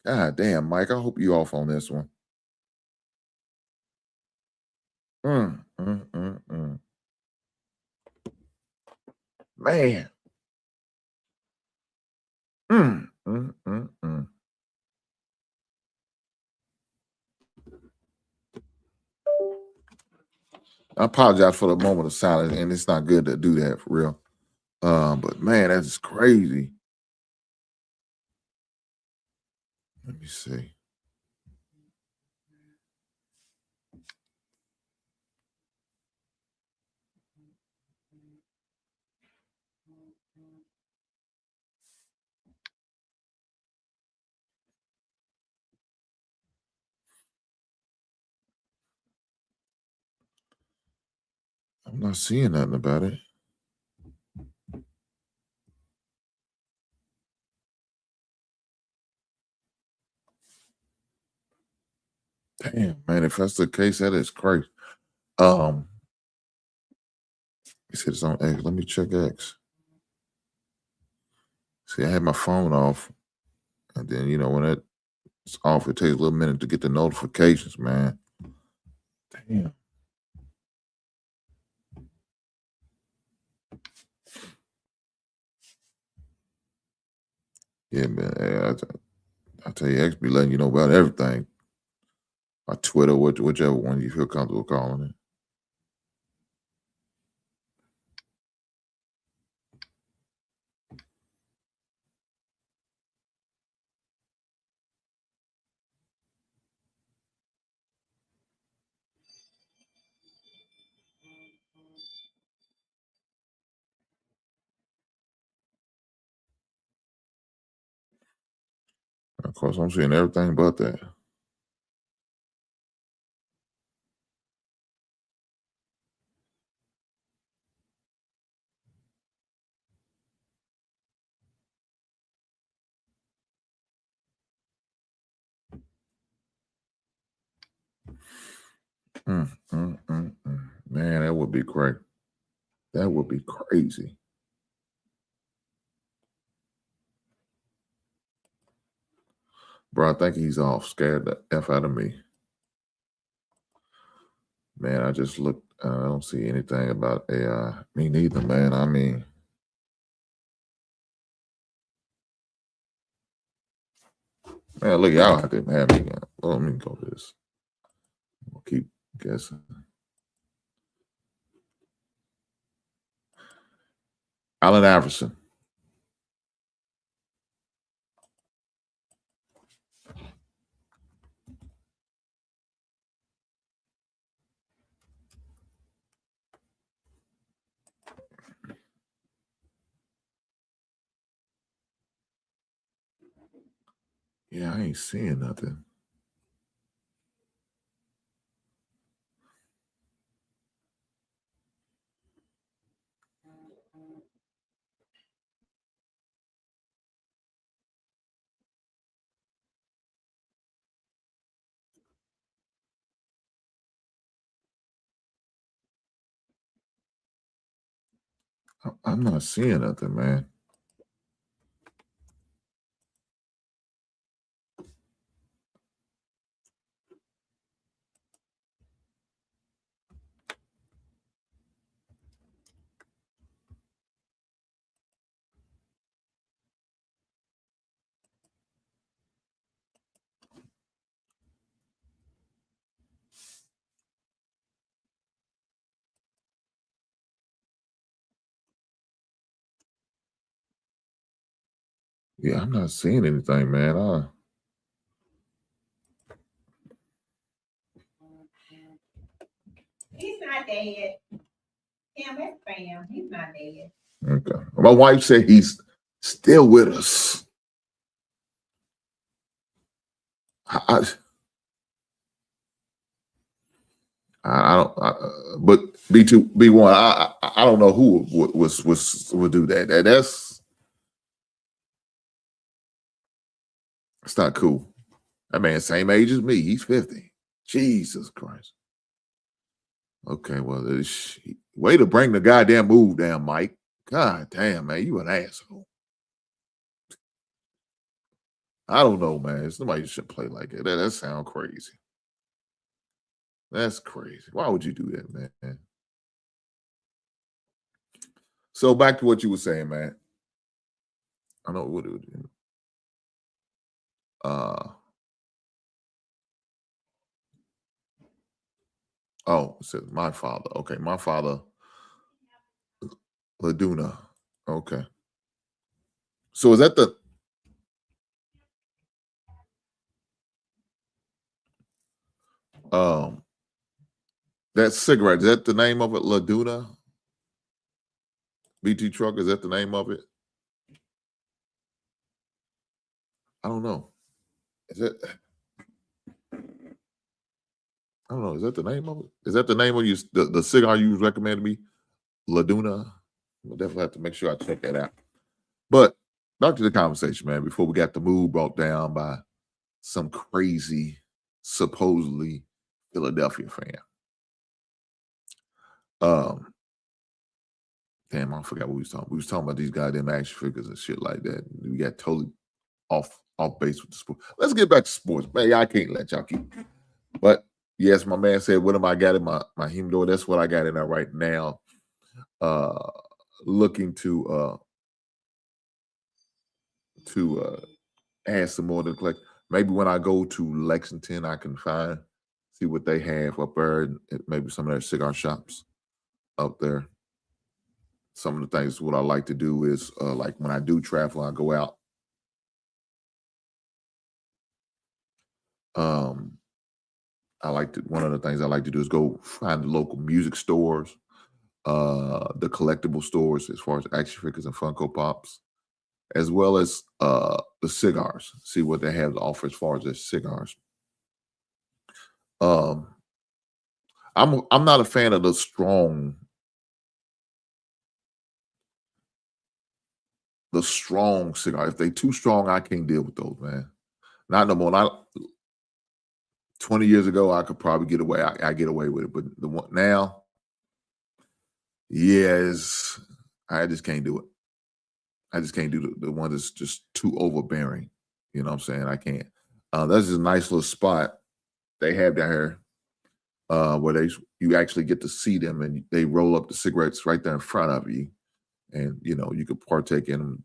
God damn, Mike. I hope you off on this one. Man. I apologize for the moment of silence, and it's not good to do that for real. But man, that's crazy. Let me see. I'm not seeing nothing about it. Damn, man, if that's the case, that is crazy. You said it's on X. Let me check X. See, I had my phone off, and then when it's off, it takes a little minute to get the notifications, man. Damn. Yeah, man. I tell you, X be letting you know about everything. Or Twitter, whichever one you feel comfortable calling it. Of course, I'm seeing everything but that. Man, that would be great. That would be crazy. Bro, I think he's off. Scared the F out of me. Man, I just looked. I don't see anything about AI. Me neither, man. I mean, man, look, y'all have to have me. Let me go this. We'll keep guessing. Allen Iverson. Yeah, I ain't seeing nothing. I'm not seeing nothing, man. Yeah, I'm not seeing anything, man. not dead. Damn, that's fam. He's not dead. Okay. My wife said he's still with us. But B1, I don't know who would do that. That's not cool. That man, same age as me. He's 50. Jesus Christ. Okay, well, way to bring the goddamn move down, Mike. God damn, man, you an asshole. I don't know, man. Somebody should play like that. That sounds crazy. That's crazy. Why would you do that, man? So back to what you were saying, man. I know what it would do. Oh, it says my father. Okay, my father, Laduna. Okay. So is that that cigarette, is that the name of it, Laduna? BT truck, is that the name of it? I don't know. Is that? I don't know. Is that the name of it? Is that the name of the cigar you recommended me? Laduna? We'll definitely have to make sure I check that out. But back to the conversation, man, before we got the mood brought down by some crazy, supposedly Philadelphia fan. Damn, I forgot what we was talking. We was talking about these goddamn action figures and shit like that. We got totally off base with the sport. Let's get back to sports. Man, I can't let y'all keep. But yes, my man said, what am I got in my humidor? That's what I got in there right now. Looking to add some more to collect. Maybe when I go to Lexington, I can see what they have up there, and maybe some of their cigar shops up there. Some of the things, what I like to do is, like when I do travel, I go out. One of the things I like to do is go find the local music stores, the collectible stores as far as action figures and Funko Pops, as well as the cigars. See what they have to offer as far as their cigars. I'm not a fan of the strong cigar. If they too strong, I can't deal with those, man. Not no more. 20 years ago, I could probably get away. I get away with it, but the one now, yes, I just can't do it. I just can't do the one that's just too overbearing. You know what I'm saying? I can't. That's just a nice little spot they have down here where you actually get to see them, and they roll up the cigarettes right there in front of you, and you could partake in them.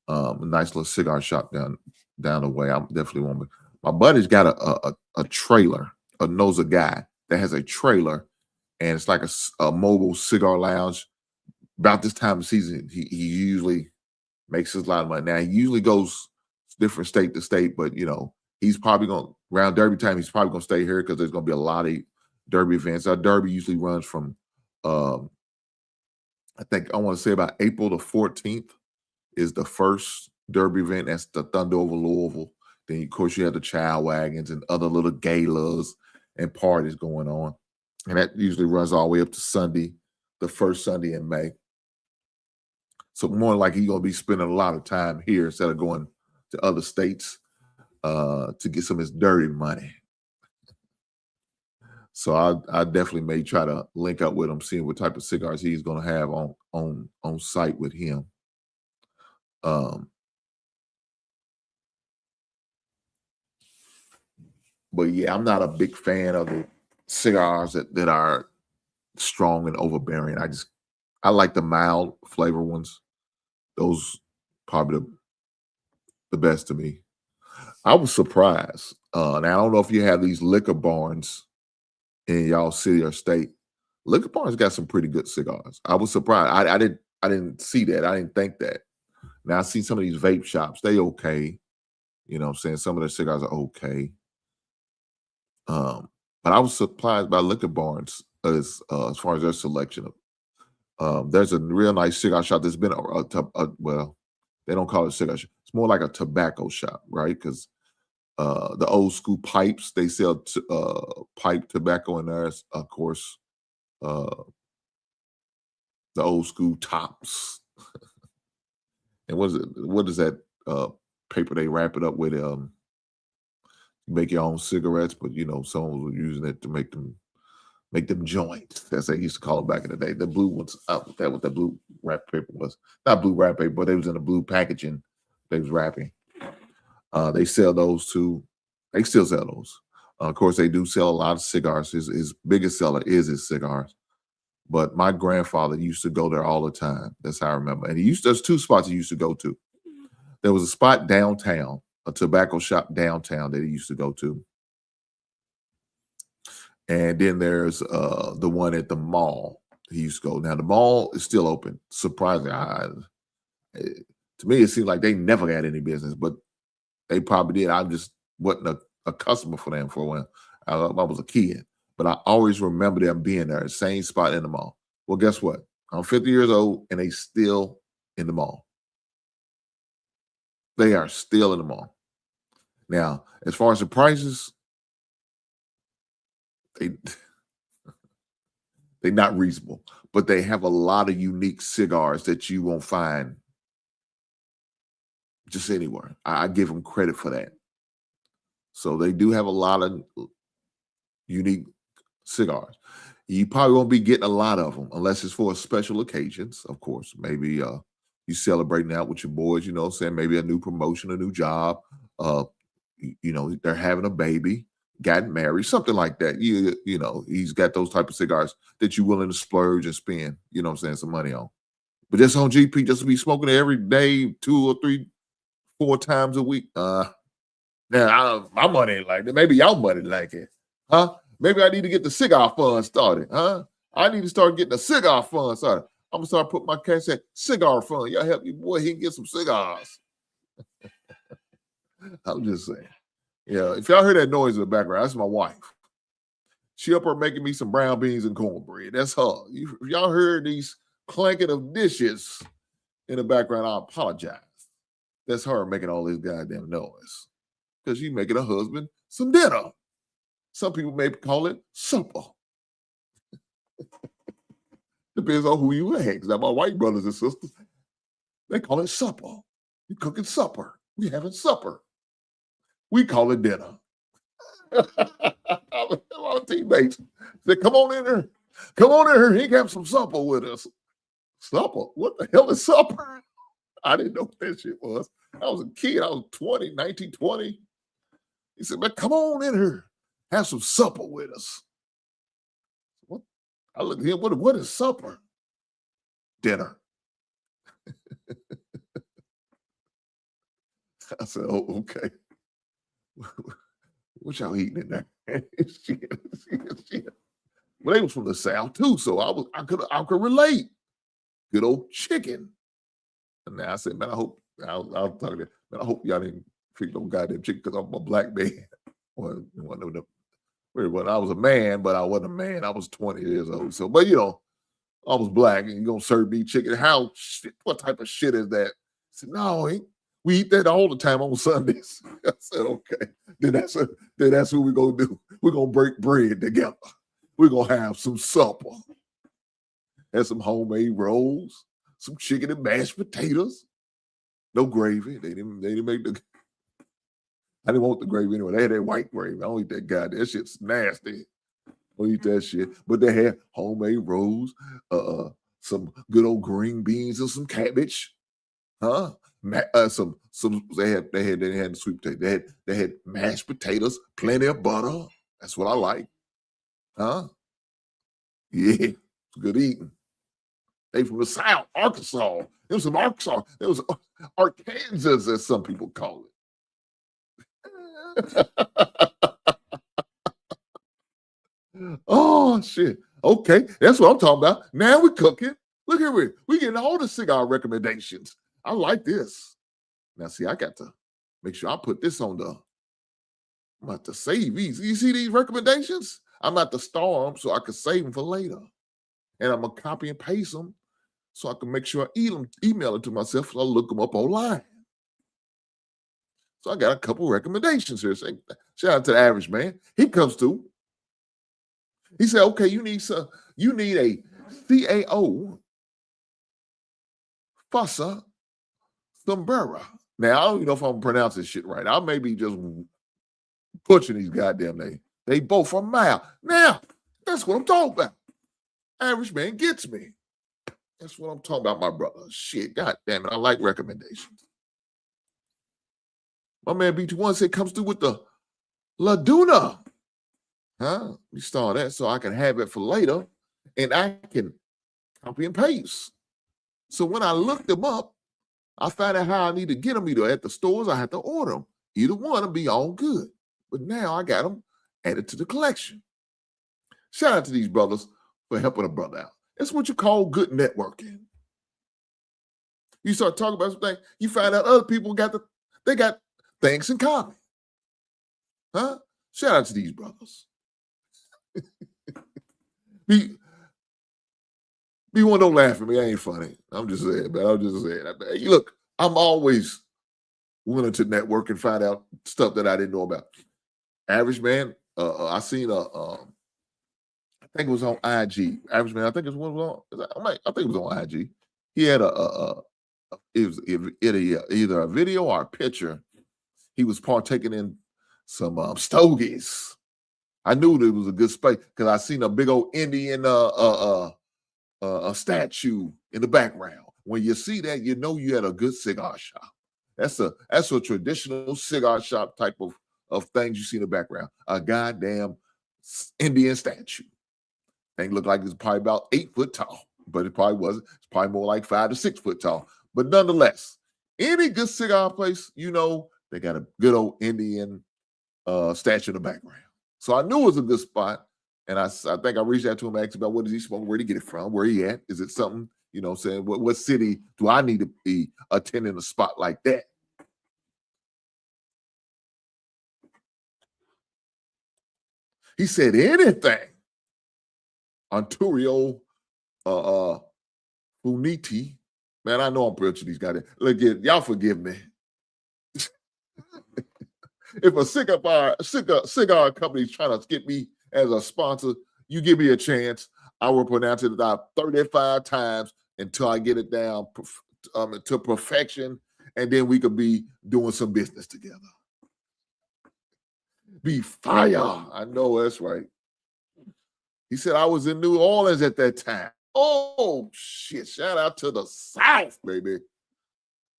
A nice little cigar shop down the way. I'm definitely one. My buddy's got a trailer, knows a guy that has a trailer, and it's like a mobile cigar lounge. About this time of season, he usually makes his lot of money. Now, he usually goes different state to state, but, he's probably going, around Derby time, he's probably going to stay here because there's going to be a lot of Derby events. Our Derby usually runs from, I want to say about April the 14th is the first Derby event. That's the Thunder over Louisville. Then, of course, you have the Child Wagons and other little galas and parties going on. And that usually runs all the way up to Sunday, the first Sunday in May. So more like he's going to be spending a lot of time here instead of going to other states to get some of his dirty money. So I definitely may try to link up with him, seeing what type of cigars he's going to have on site with him. But yeah, I'm not a big fan of the cigars that are strong and overbearing. I like the mild flavor ones. Those probably the best to me. I was surprised. Now I don't know if you have these liquor barns in y'all city or state. Liquor barns got some pretty good cigars. I was surprised. I didn't see that. I didn't think that. Now I see some of these vape shops. They okay. You know what I'm saying? Some of their cigars are okay. But I was surprised by liquor barns. as far as their selection. There's a real nice cigar shop that's been well, they don't call it a cigar shop. It's more like a tobacco shop, right? Because the old school pipes, they sell pipe tobacco in there. Of course, the old school tops. And what is that paper they wrap it up with? Make your own cigarettes, but someone was using it to make them joints, as they used to call it back in the day. The blue ones, that what the blue wrap paper was. Not blue wrap paper, but they was in the blue packaging. They was wrapping. They sell those too. They still sell those. Of course, they do sell a lot of cigars. His biggest seller is his cigars. But my grandfather used to go there all the time. That's how I remember. And there's two spots he used to go to. There was a spot downtown, a tobacco shop downtown that he used to go to. And then there's the one at the mall he used to go. Now, the mall is still open. Surprisingly, to me, it seemed like they never had any business, but they probably did. I just wasn't a customer for them for when I was a kid. But I always remember them being there, the same spot in the mall. Well, guess what? I'm 50 years old, and they still in the mall. They are still in the mall. Now, as far as the prices, they're not reasonable, but they have a lot of unique cigars that you won't find just anywhere. I give them credit for that. So they do have a lot of unique cigars. You probably won't be getting a lot of them unless it's for special occasions, of course. Maybe you celebrating out with your boys, saying maybe a new promotion, a new job. They're having a baby, gotten married, something like that. He's got those type of cigars that you're willing to splurge and spend, some money on. But just on GP, just to be smoking it every day, 2 or 3, 4 times a week. Now, my money ain't like that. Maybe y'all money like it. Huh? Maybe I need to get the cigar fund started. Huh? I need to start getting the cigar fund started. I'm going to start putting my cash at cigar fund. Y'all help your boy. He can get some cigars. I'm just saying. Yeah, if y'all hear that noise in the background, that's my wife. She up there making me some brown beans and cornbread. That's her. If y'all heard these clanking of dishes in the background, I apologize. That's her making all this goddamn noise. Because she's making her husband some dinner. Some people may call it supper. Depends on who you ask. Now, my white brothers and sisters, they call it supper. You cooking supper. We having supper. We call it dinner. Our teammates said, come on in here. Come on in here. He got some supper with us. Supper? What the hell is supper? I didn't know what that shit was. I was a kid. I was 19, 20. He said, man, come on in here. Have some supper with us. What? I looked at him. What is supper? Dinner. I said, oh, okay. What y'all eating in there? shit. Well, they was from the South too, so I could relate. Good old chicken. And now I said, man, I'll talk to you. Man, I hope y'all didn't treat no goddamn chicken because I'm a black man. When I was a man, but I wasn't a man. I was 20 years old. So, but I was black, and you're gonna serve me chicken. What type of shit is that? I said, no, we eat that all the time on Sundays. I said, okay. Then that's what we're gonna do. We're gonna break bread together. We're gonna have some supper. And some homemade rolls, some chicken and mashed potatoes. No gravy. They didn't make I didn't want the gravy anyway. They had that white gravy. I don't eat that goddamn. That shit's nasty. I don't eat that shit. But they had homemade rolls, some good old green beans and some cabbage. Huh? Some they had the sweet potato. They had mashed potatoes, plenty of butter. That's what I like. Huh? Yeah, it's good eating. They from the South, Arkansas. It was some Arkansas. It was Arkansas, as some people call it. Oh shit. Okay, that's what I'm talking about. Now we're cooking. Look at it. We're getting all the cigar recommendations. I like this. Now, see, I got to make sure I put this on I'm about to save these. You see these recommendations? I'm at the store them so I can save them for later. And I'm going to copy and paste them so I can make sure I email it to myself so I look them up online. So I got a couple recommendations here. Shout out to the average man. He comes through. He said, okay, you need a CAO Fussa Sombrera. Now, I don't even know if I'm pronouncing shit right. I may be just butchering these goddamn names. They both are mild. Now, that's what I'm talking about. Average man gets me. That's what I'm talking about, my brother. Shit, god damn it. I like recommendations. My man B21 said comes through with the Laduna. Huh? We start that so I can have it for later and I can copy and paste. So when I looked them up, I found out how I need to get them either at the stores or I had to order them. Either one will be all good. But now I got them added to the collection. Shout out to these brothers for helping a brother out. That's what you call good networking. You start talking about something, you find out other people got things in common. Huh? Shout out to these brothers. B1, don't laugh at me. I ain't funny. I'm just saying, man. I'm just saying. Look, I'm always willing to network and find out stuff that I didn't know about. Average man, I seen I think it was on IG. Average man, I think it was on IG. He had either a video or a picture. He was partaking in some stogies. I knew that it was a good space because I seen a big old Indian a statue in the background. When you see that, you know you had a good cigar shop. That's a traditional cigar shop type of things you see in the background. A goddamn Indian statue. Thing looked like it's probably about 8 foot tall, but it probably wasn't. It's probably more like 5 to 6 foot tall. But nonetheless, any good cigar place, you know, they got a good old Indian statue in the background. So I knew it was a good spot. And I think I reached out to him, asked about what does he smoke, where did he get it from, where he at? Is it something, you know, saying what city do I need to be attending a spot like that? He said anything. Arturo Funiti. Man, I know I'm butchering these guys. Look, y'all forgive me. If a cigar company is trying to get me as a sponsor, you give me a chance. I will pronounce it about 35 times until I get it down to perfection, and then we could be doing some business together. Be fire. I know that's right. He said I was in New Orleans at that time. Oh, shit. Shout out to the South, baby.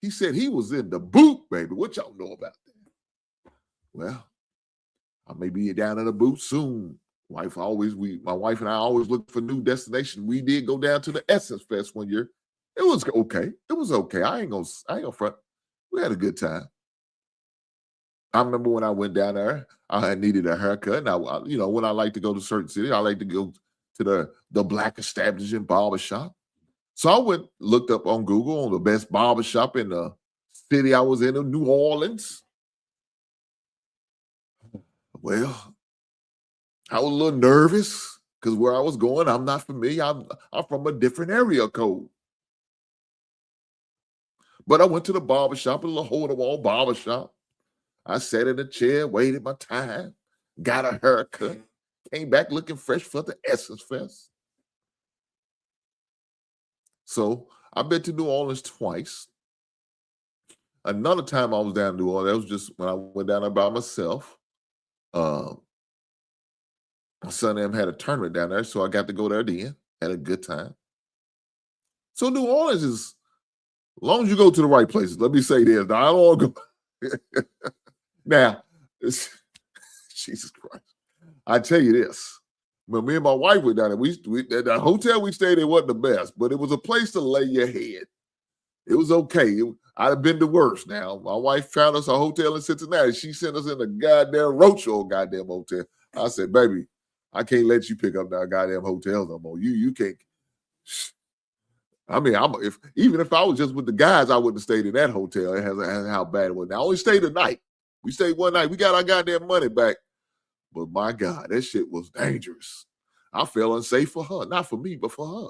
He said he was in the boot, baby. What y'all know about that? Well, I may be down in the boot soon. My wife and I always look for new destinations. We did go down to the Essence Fest one year. It was okay. It was okay. I ain't gonna front. We had a good time. I remember when I went down there, I had needed a haircut. And you know, when I like to go to certain cities, I like to go to the black establishment barbershop. So I looked up on Google on the best barbershop in the city I was in New Orleans. Well, I was a little nervous because where I was going, I'm not familiar. I'm from a different area code. But I went to the barbershop, a little hole-in-the-wall barbershop. I sat in a chair, waited my time, got a haircut, came back looking fresh for the Essence Fest. So I've been to New Orleans twice. Another time I was down in New Orleans, that was just when I went down there by myself. My son and them had a tournament down there, so I got to go there then. Had a good time. So New Orleans is, as long as you go to the right places, let me say this. Now, I don't want to go. Now, Jesus Christ. I tell you this. When me and my wife were down there, the hotel we stayed in wasn't the best, but it was a place to lay your head. It was okay. I'd have been the worst. Now, my wife found us a hotel in Cincinnati. She sent us in a goddamn roadshow goddamn hotel. I said, baby, I can't let you pick up that goddamn hotel no more. You can't. I mean, even if I was just with the guys, I wouldn't have stayed in that hotel. It has how bad it was. Now, I only stayed a night. We stayed one night. We got our goddamn money back But my God, that shit was dangerous. I felt unsafe for her. Not for me, but for her.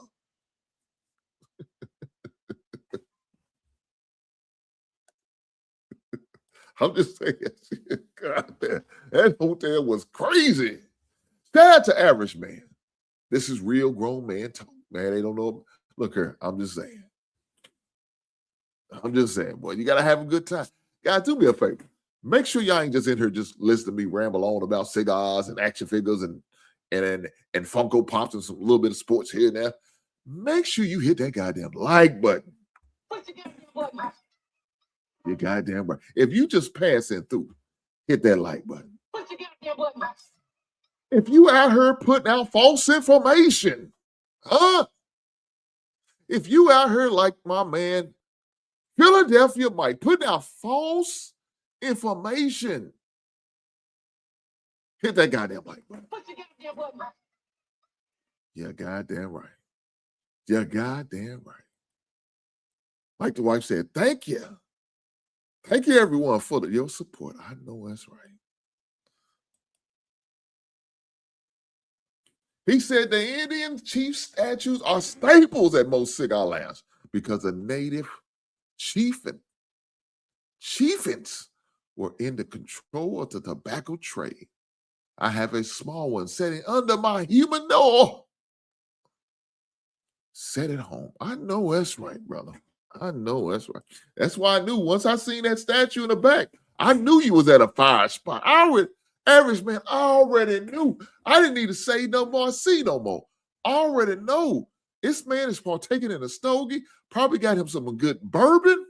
I'm just saying, God damn, that hotel was crazy. Shout out to Average Man. This is real grown man talk. Man, they don't know. Look here, I'm just saying. Boy, you got to have a good time. Guys, do me a favor. Make sure y'all ain't just in here just listening to me ramble on about cigars and action figures and Funko Pops and some little bit of sports here and there. Make sure you hit that goddamn like button. You're goddamn right. If you just passing through, hit that like button. If you out here putting out false information, huh? If you out here like my man, Philadelphia Mike, putting out false information, hit that goddamn like button. You're goddamn right. You're goddamn right. Like the wife said, thank you. Thank you, everyone, for your support. I know that's right. He said the Indian chief statues are staples at most cigar lounges because the native chieftains were in the control of the tobacco trade. I have a small one sitting under my humidor. Set it home. I know that's right, brother. I know that's right. That's why I knew once I seen that statue in the back, I knew you was at a fire spot. Average man, I already knew. I didn't need to say no more, see no more. I already know. This man is partaking in a stogie, probably got him some good bourbon.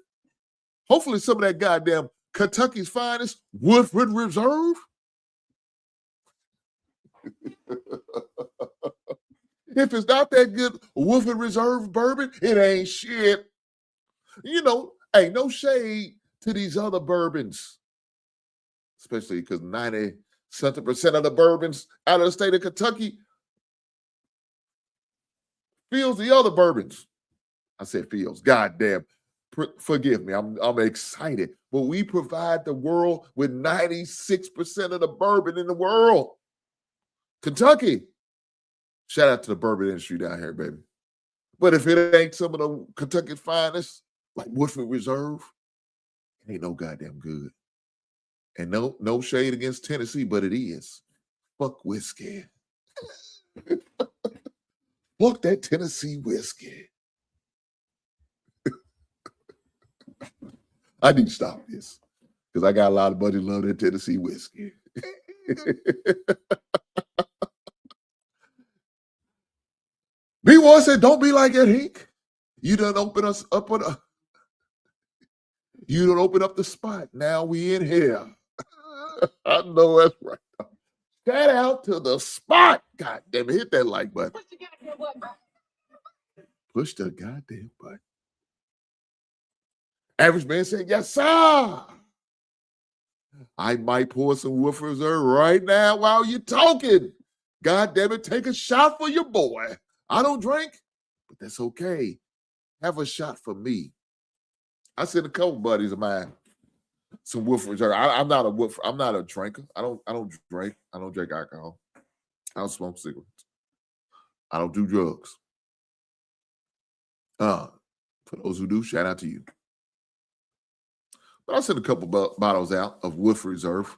Hopefully some of that goddamn Kentucky's finest Woodford Reserve. If it's not that good Woodford Reserve bourbon, it ain't shit. You know, ain't no shade to these other bourbons, especially because 90-something% of the bourbons out of the state of Kentucky feels the other bourbons. I said feels. Goddamn. Forgive me. I'm excited. But we provide the world with 96% of the bourbon in the world. Kentucky. Shout out to the bourbon industry down here, baby. But if it ain't some of the Kentucky finest, like Woodford Reserve, it ain't no goddamn good. And no shade against Tennessee, but it is. Fuck whiskey. Fuck that Tennessee whiskey. I need to stop this because I got a lot of buddies love that Tennessee whiskey. B1 said, don't be like that, Hink. You done open us up on you done open up the spot. Now we in here. I know that's right. Shout out to the spot. God damn it. Hit that like button. Push the goddamn button. Average man said, yes, sir. I might pour some Woodford Reserve right now while you're talking. God damn it, take a shot for your boy. I don't drink, but that's okay. Have a shot for me. I sent a couple buddies of mine some Woodford Reserve. I'm not a drinker. I don't drink. I don't drink alcohol. I don't smoke cigarettes. I don't do drugs. For those who do, shout out to you. But I sent a couple bottles out of Woodford Reserve.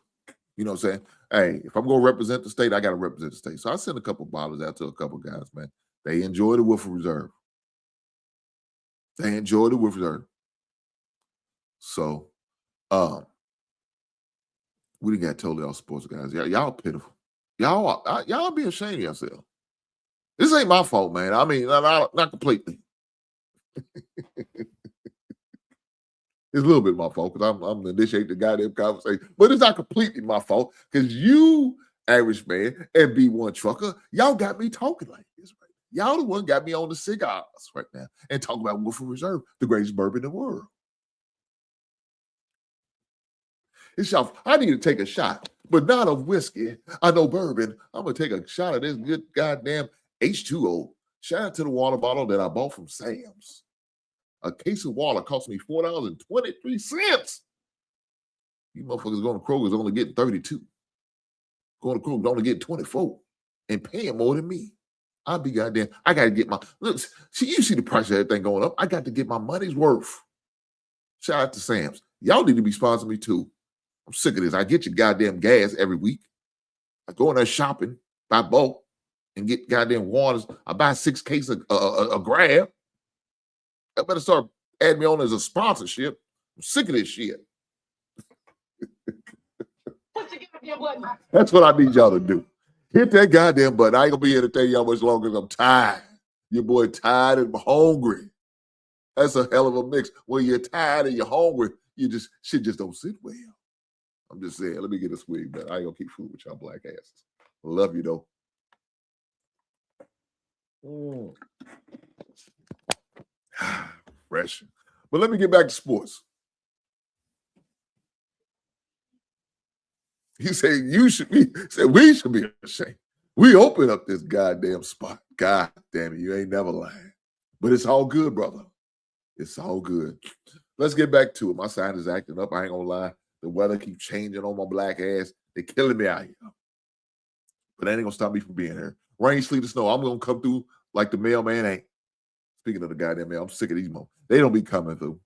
You know what I'm saying? Hey, if I'm going to represent the state, I got to represent the state. So I sent a couple bottles out to a couple guys, man. They enjoy the Woodford Reserve. They enjoy the Woodford Reserve. So, we didn't got totally off sports, guys. Y'all pitiful. Y'all be ashamed of yourself. This ain't my fault, man. I mean, not completely. It's a little bit my fault because I'm initiating the goddamn conversation. But it's not completely my fault because you, average man, and B1 trucker, y'all got me talking like this right now. Y'all the one got me on the cigars right now and talking about Woodford Reserve, the greatest bourbon in the world. It's y'all. I need to take a shot, but not of whiskey. I know bourbon. I'm going to take a shot of this good goddamn H2O. Shout out to the water bottle that I bought from Sam's. A case of water cost me $4.23. You motherfuckers going to Kroger's only getting 32. going to Kroger only get 24 and paying more than me. I'll be goddamn. I got to get my look. See, you see the price of everything going up. I got to get my money's worth. Shout out to Sam's. Y'all need to be sponsoring me too. I'm sick of this. I get your goddamn gas every week. I go in there shopping, buy bulk, and get goddamn waters. I buy 6 cases a grab. I better start adding me on as a sponsorship. I'm sick of this shit. That's what I need y'all to do. Hit that goddamn button. I ain't gonna be here to tell you how much longer I'm tired. Your boy tired and hungry. That's a hell of a mix. When you're tired and you're hungry, shit just don't sit well. I'm just saying, let me get a swig, man. I ain't gonna keep fooling with y'all black asses. Love you though. Fresh. But let me get back to sports. He said we should be ashamed. We open up this goddamn spot. God damn it, you ain't never lying. But it's all good, brother. It's all good. Let's get back to it. My sign is acting up. I ain't gonna lie. The weather keeps changing on my black ass. They're killing me out here. But that ain't gonna stop me from being here. Rain, sleet, or snow. I'm gonna come through like the mailman ain't. Speaking of the goddamn mail, I'm sick of these mo. They don't be coming through.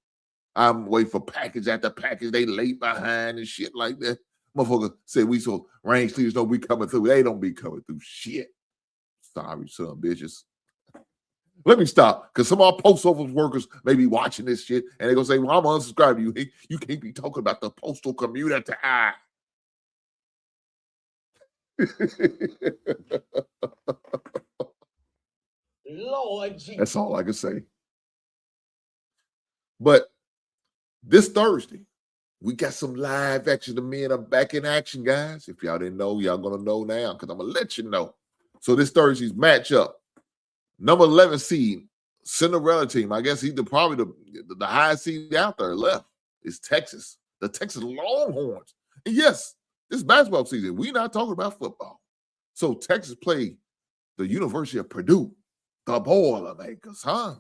I'm waiting for package after package. They late behind and shit like that. Motherfucker say we so rain, sleet, or snow, we coming through. They don't be coming through shit. Sorry, son of bitches. Let me stop, because some of our post office workers may be watching this shit, and they're going to say, well, I'm going to unsubscribe to you. Hey, you can't be talking about the postal community. Lord Jesus. That's all I can say. But this Thursday, we got some live action. The men are back in action, guys. If y'all didn't know, y'all going to know now, because I'm going to let you know. So this Thursday's matchup, number 11 seed, Cinderella team. I guess he's probably the highest seed out there left is Texas. The Texas Longhorns. And yes, this basketball season, we're not talking about football. So Texas played the University of Purdue, the Boilermakers, huh?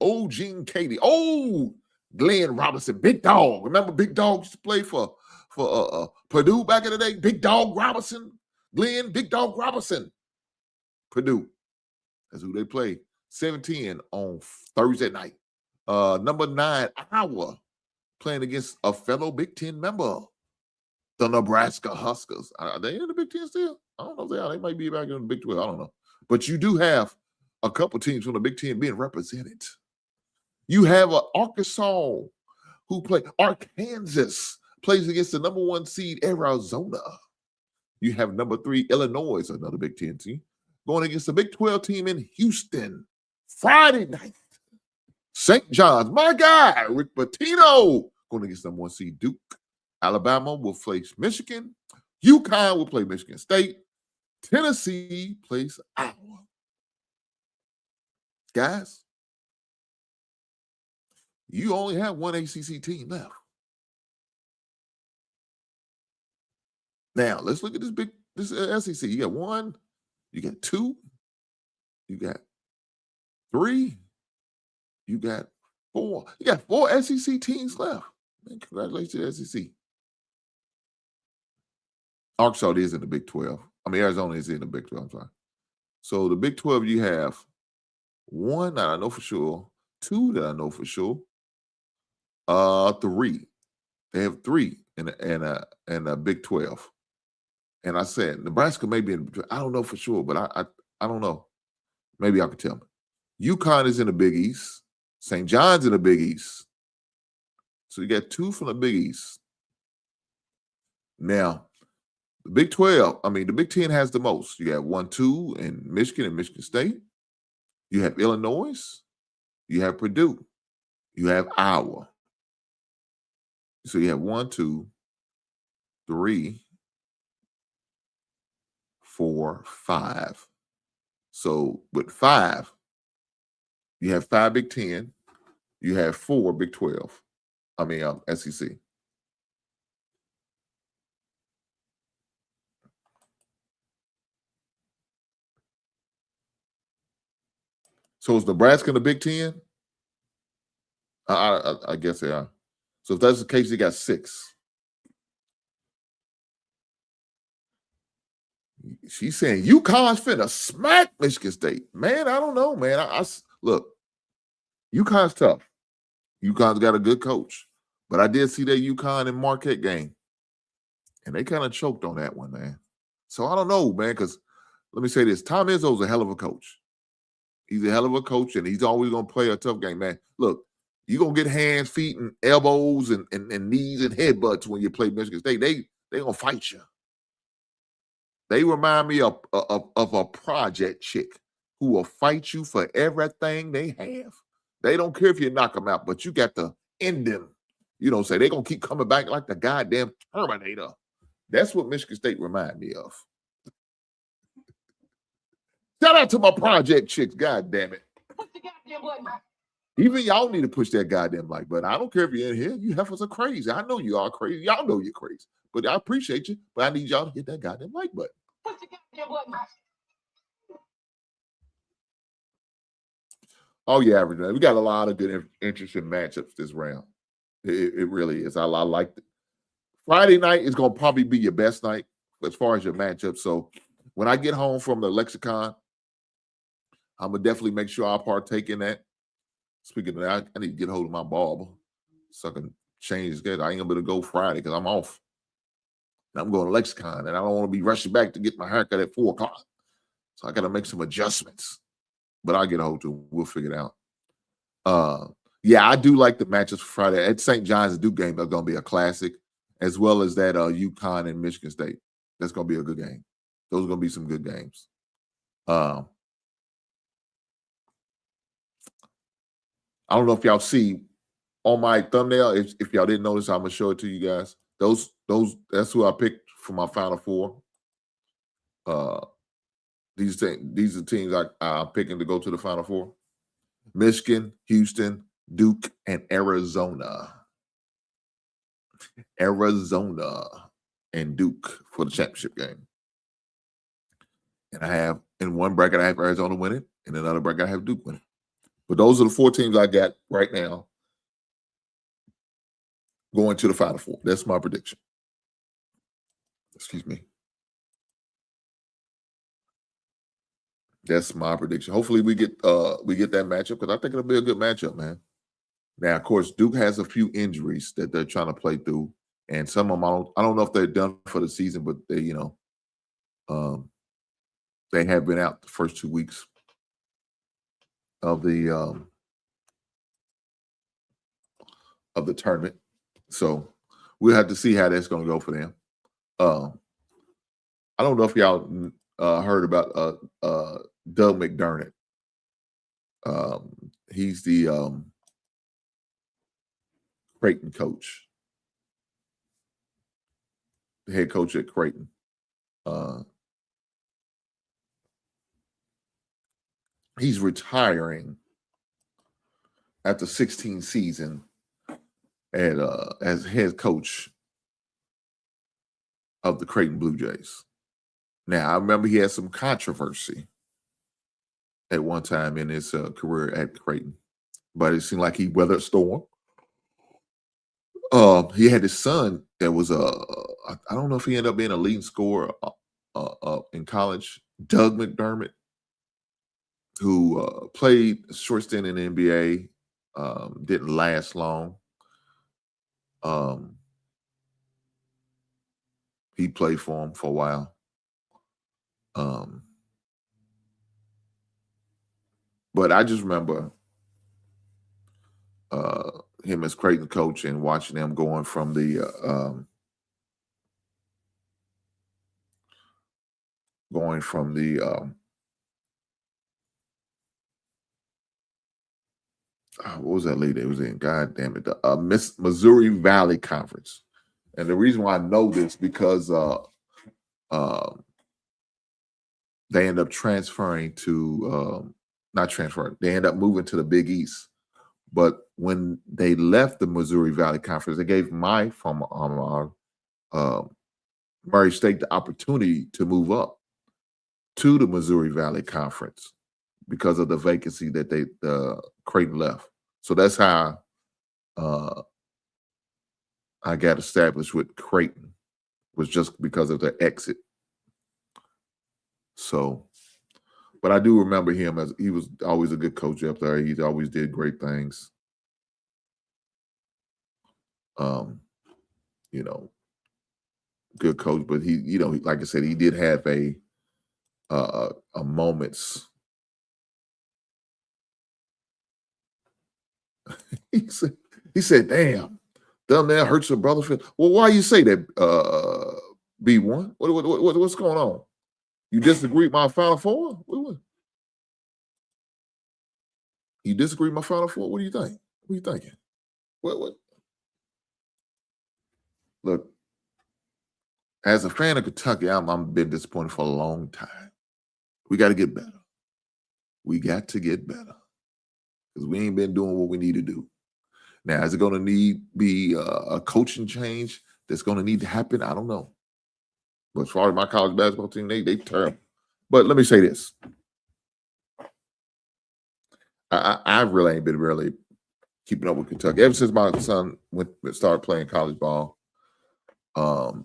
Old Gene Katie. Oh, Glenn Robinson, Big Dog. Remember Big Dog used to play for Purdue back in the day? Big Dog Robinson. Glenn, Big Dog Robinson. Purdue. That's who they play. 7-10 on Thursday night. Number 9, Iowa, playing against a fellow Big Ten member, the Nebraska Huskers. Are they in the Big Ten still? I don't know if they are. They might be back in the Big 12. I don't know. But you do have a couple teams from the Big Ten being represented. You have Arkansas who play. Arkansas plays against the number 1 seed, Arizona. You have number 3, Illinois, another Big Ten team, going against the Big 12 team in Houston. Friday night, St. John's, my guy, Rick Pitino, going against number 1 seed Duke. Alabama will face Michigan. UConn will play Michigan State. Tennessee plays Iowa. Guys, you only have 1 ACC team left. Now, let's look at this SEC. You got 1, you got 2, you got 3, you got 4. You got 4 SEC teams left. Man, congratulations to the SEC. Arkansas is in the Big 12. I mean, Arizona is in the Big 12. I'm sorry. So the Big 12, you have 1 that I know for sure, 2 that I know for sure, 3. They have 3 in a Big 12. And I said Nebraska may be in. I don't know for sure, but I don't know. Maybe I could tell me. UConn is in the Big East. St. John's in the Big East. So you got 2 from the Big East. Now, the Big 12, I mean, the Big 10 has the most. You got 1, 2 in Michigan and Michigan State. You have Illinois. You have Purdue. You have Iowa. So you have 1, 2, 3, 4, 5. So with 5, you have 5 Big 10. You have 4 Big 12. I mean, SEC. So is Nebraska in the Big 10? I guess they are. So if that's the case, you got 6. She's saying UConn's finna smack Michigan State. Man, I don't know, man. Look, UConn's tough. UConn's got a good coach. But I did see that UConn and Marquette game. And they kind of choked on that one, man. So I don't know, man, because let me say this. Tom Izzo's a hell of a coach. He's a hell of a coach, and he's always going to play a tough game, man. Look, you're going to get hands, feet, and elbows and knees and headbutts when you play Michigan State. They going to fight you. They remind me of a project chick who will fight you for everything they have. They don't care if you knock them out, but you got to end them. You know, say they're going to keep coming back like the goddamn Terminator. That's what Michigan State remind me of. Shout out to my project chicks, god damn it. Push the goddamn button. Even y'all need to push that goddamn like button. I don't care if you're in here. You heifers are crazy. I know you are crazy. Y'all know you're crazy. But I appreciate you. But I need y'all to hit that goddamn like button. Push the goddamn button. Oh, yeah, man. We got a lot of good, interesting matchups this round. It really is. I like it. Friday night is going to probably be your best night as far as your matchup. So when I get home from the lexicon, I'm going to definitely make sure I partake in that. Speaking of that, I need to get hold of my barber so I can change the schedule. I ain't going to be able to go Friday because I'm off. And I'm going to lexicon, and I don't want to be rushing back to get my haircut at 4 o'clock. So I got to make some adjustments. But I'll get a hold of it. We'll figure it out. Yeah, I do like the matches for Friday. At St. John's, the Duke game is going to be a classic, as well as that UConn and Michigan State. That's going to be a good game. Those are going to be some good games. I don't know if y'all see on my thumbnail. If y'all didn't notice, I'm going to show it to you guys. That's who I picked for my Final Four. These are teams I'm picking to go to the Final Four. Michigan, Houston, Duke, and Arizona. Arizona and Duke for the championship game. And I have, in one bracket, I have Arizona winning. In another bracket, I have Duke winning. But those are the 4 teams I got right now going to the Final Four. That's my prediction. Excuse me. That's my prediction. Hopefully we get that matchup because I think it'll be a good matchup, man. Now, of course, Duke has a few injuries that they're trying to play through, and some of them I don't know if they're done for the season, but they they have been out the first 2 weeks of the tournament. So we'll have to see how that's going to go for them. I don't know if y'all heard about Doug McDermott. He's the Creighton coach, the head coach at Creighton. He's retiring after 16 season as head coach of the Creighton Blue Jays. Now, I remember he had some controversy at one time in his career at Creighton, but it seemed like he weathered a storm. He had his son that was I don't know if he ended up being a leading scorer in college, Doug McDermott, who played a short stint in the NBA, didn't last long. He played for him for a while. But I just remember him as Creighton coach and watching them going from the what was that league they was in? God damn it, the Missouri Valley Conference. And the reason why I know this because they end up transferring to not transferring. They end up moving to the Big East. But when they left the Missouri Valley Conference, they gave my former alma mater, Murray State, the opportunity to move up to the Missouri Valley Conference because of the vacancy that Creighton left. So that's how I got established with Creighton, was just because of the exit So, but I do remember him as he was always a good coach up there. He always did great things. You know, good coach, but he, you know, like I said, he did have a moments. he said, "Damn, down there hurts your brother." Well, why you say that? B1, what's going on? You disagree with my Final Four? What? You disagree with my Final Four? What do you think? What are you thinking? What? Look, as a fan of Kentucky, I'm been disappointed for a long time. We got to get better. We got to get better because we ain't been doing what we need to do. Now, is it going to be a coaching change that's going to need to happen? I don't know. But as far as my college basketball team, they terrible. But let me say this. I really ain't been really keeping up with Kentucky. Ever since my son started playing college ball, I've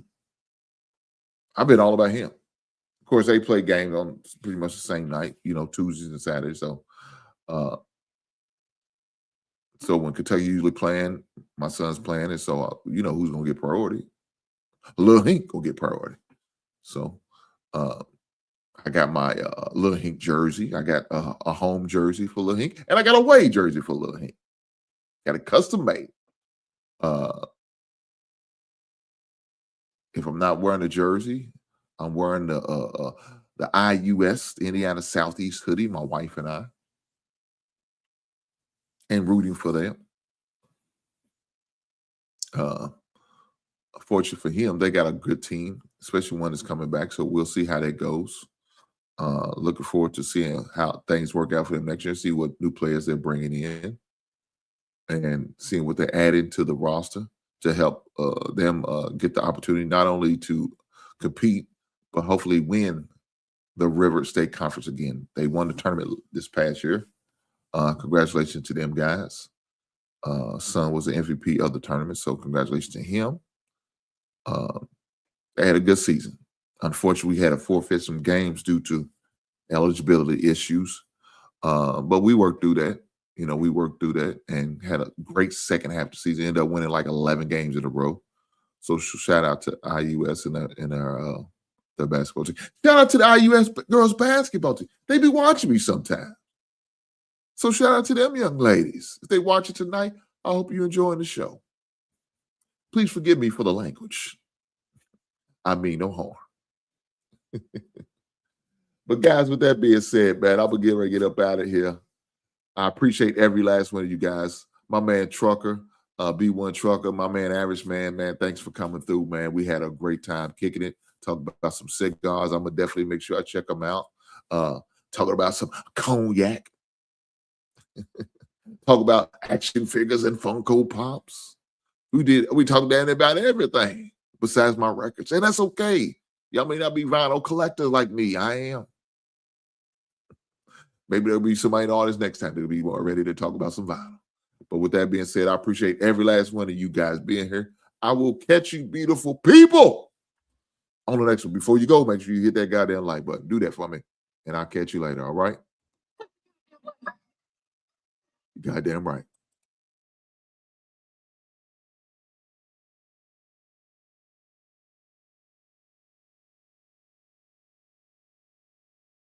been all about him. Of course, they play games on pretty much the same night, you know, Tuesdays and Saturdays. So when Kentucky usually playing, my son's playing, and so you know who's gonna get priority. Lil Hink gonna get priority. So I got my Lil Hink jersey. I got a home jersey for Lil Hink, and I got a away jersey for Lil Hink. Got it custom made. If I'm not wearing a jersey, I'm wearing the IUS, the Indiana Southeast hoodie, my wife and I, and rooting for them. Fortunate for him, they got a good team, especially one that's coming back. So we'll see how that goes. Looking forward to seeing how things work out for them next year, see what new players they're bringing in, and seeing what they're adding to the roster to help them get the opportunity not only to compete, but hopefully win the River State Conference again. They won the tournament this past year. Congratulations to them guys. Son was the MVP of the tournament, so congratulations to him. They had a good season. Unfortunately, we had to forfeit some games due to eligibility issues, but we worked through that. You know, we worked through that and had a great second half of the season. Ended up winning like 11 games in a row. So shout out to IUS and their basketball team. Shout out to the IUS girls basketball team. They be watching me sometimes. So shout out to them young ladies. If they watch it tonight, I hope you're enjoying the show. Please forgive me for the language. I mean no harm. But guys, with that being said, man, I'm going to get up out of here. I appreciate every last one of you guys. My man Trucker, B1 Trucker, my man Average Man, thanks for coming through, man. We had a great time kicking it, talking about some cigars. I'm going to definitely make sure I check them out. Talking about some cognac. Talk about action figures and Funko Pops. We talked down about everything besides my records. And that's okay. Y'all may not be vinyl collectors like me. I am. Maybe there'll be somebody in the audience next time that'll be more ready to talk about some vinyl. But with that being said, I appreciate every last one of you guys being here. I will catch you beautiful people on the next one. Before you go, make sure you hit that goddamn like button. Do that for me. And I'll catch you later, all right? Goddamn right.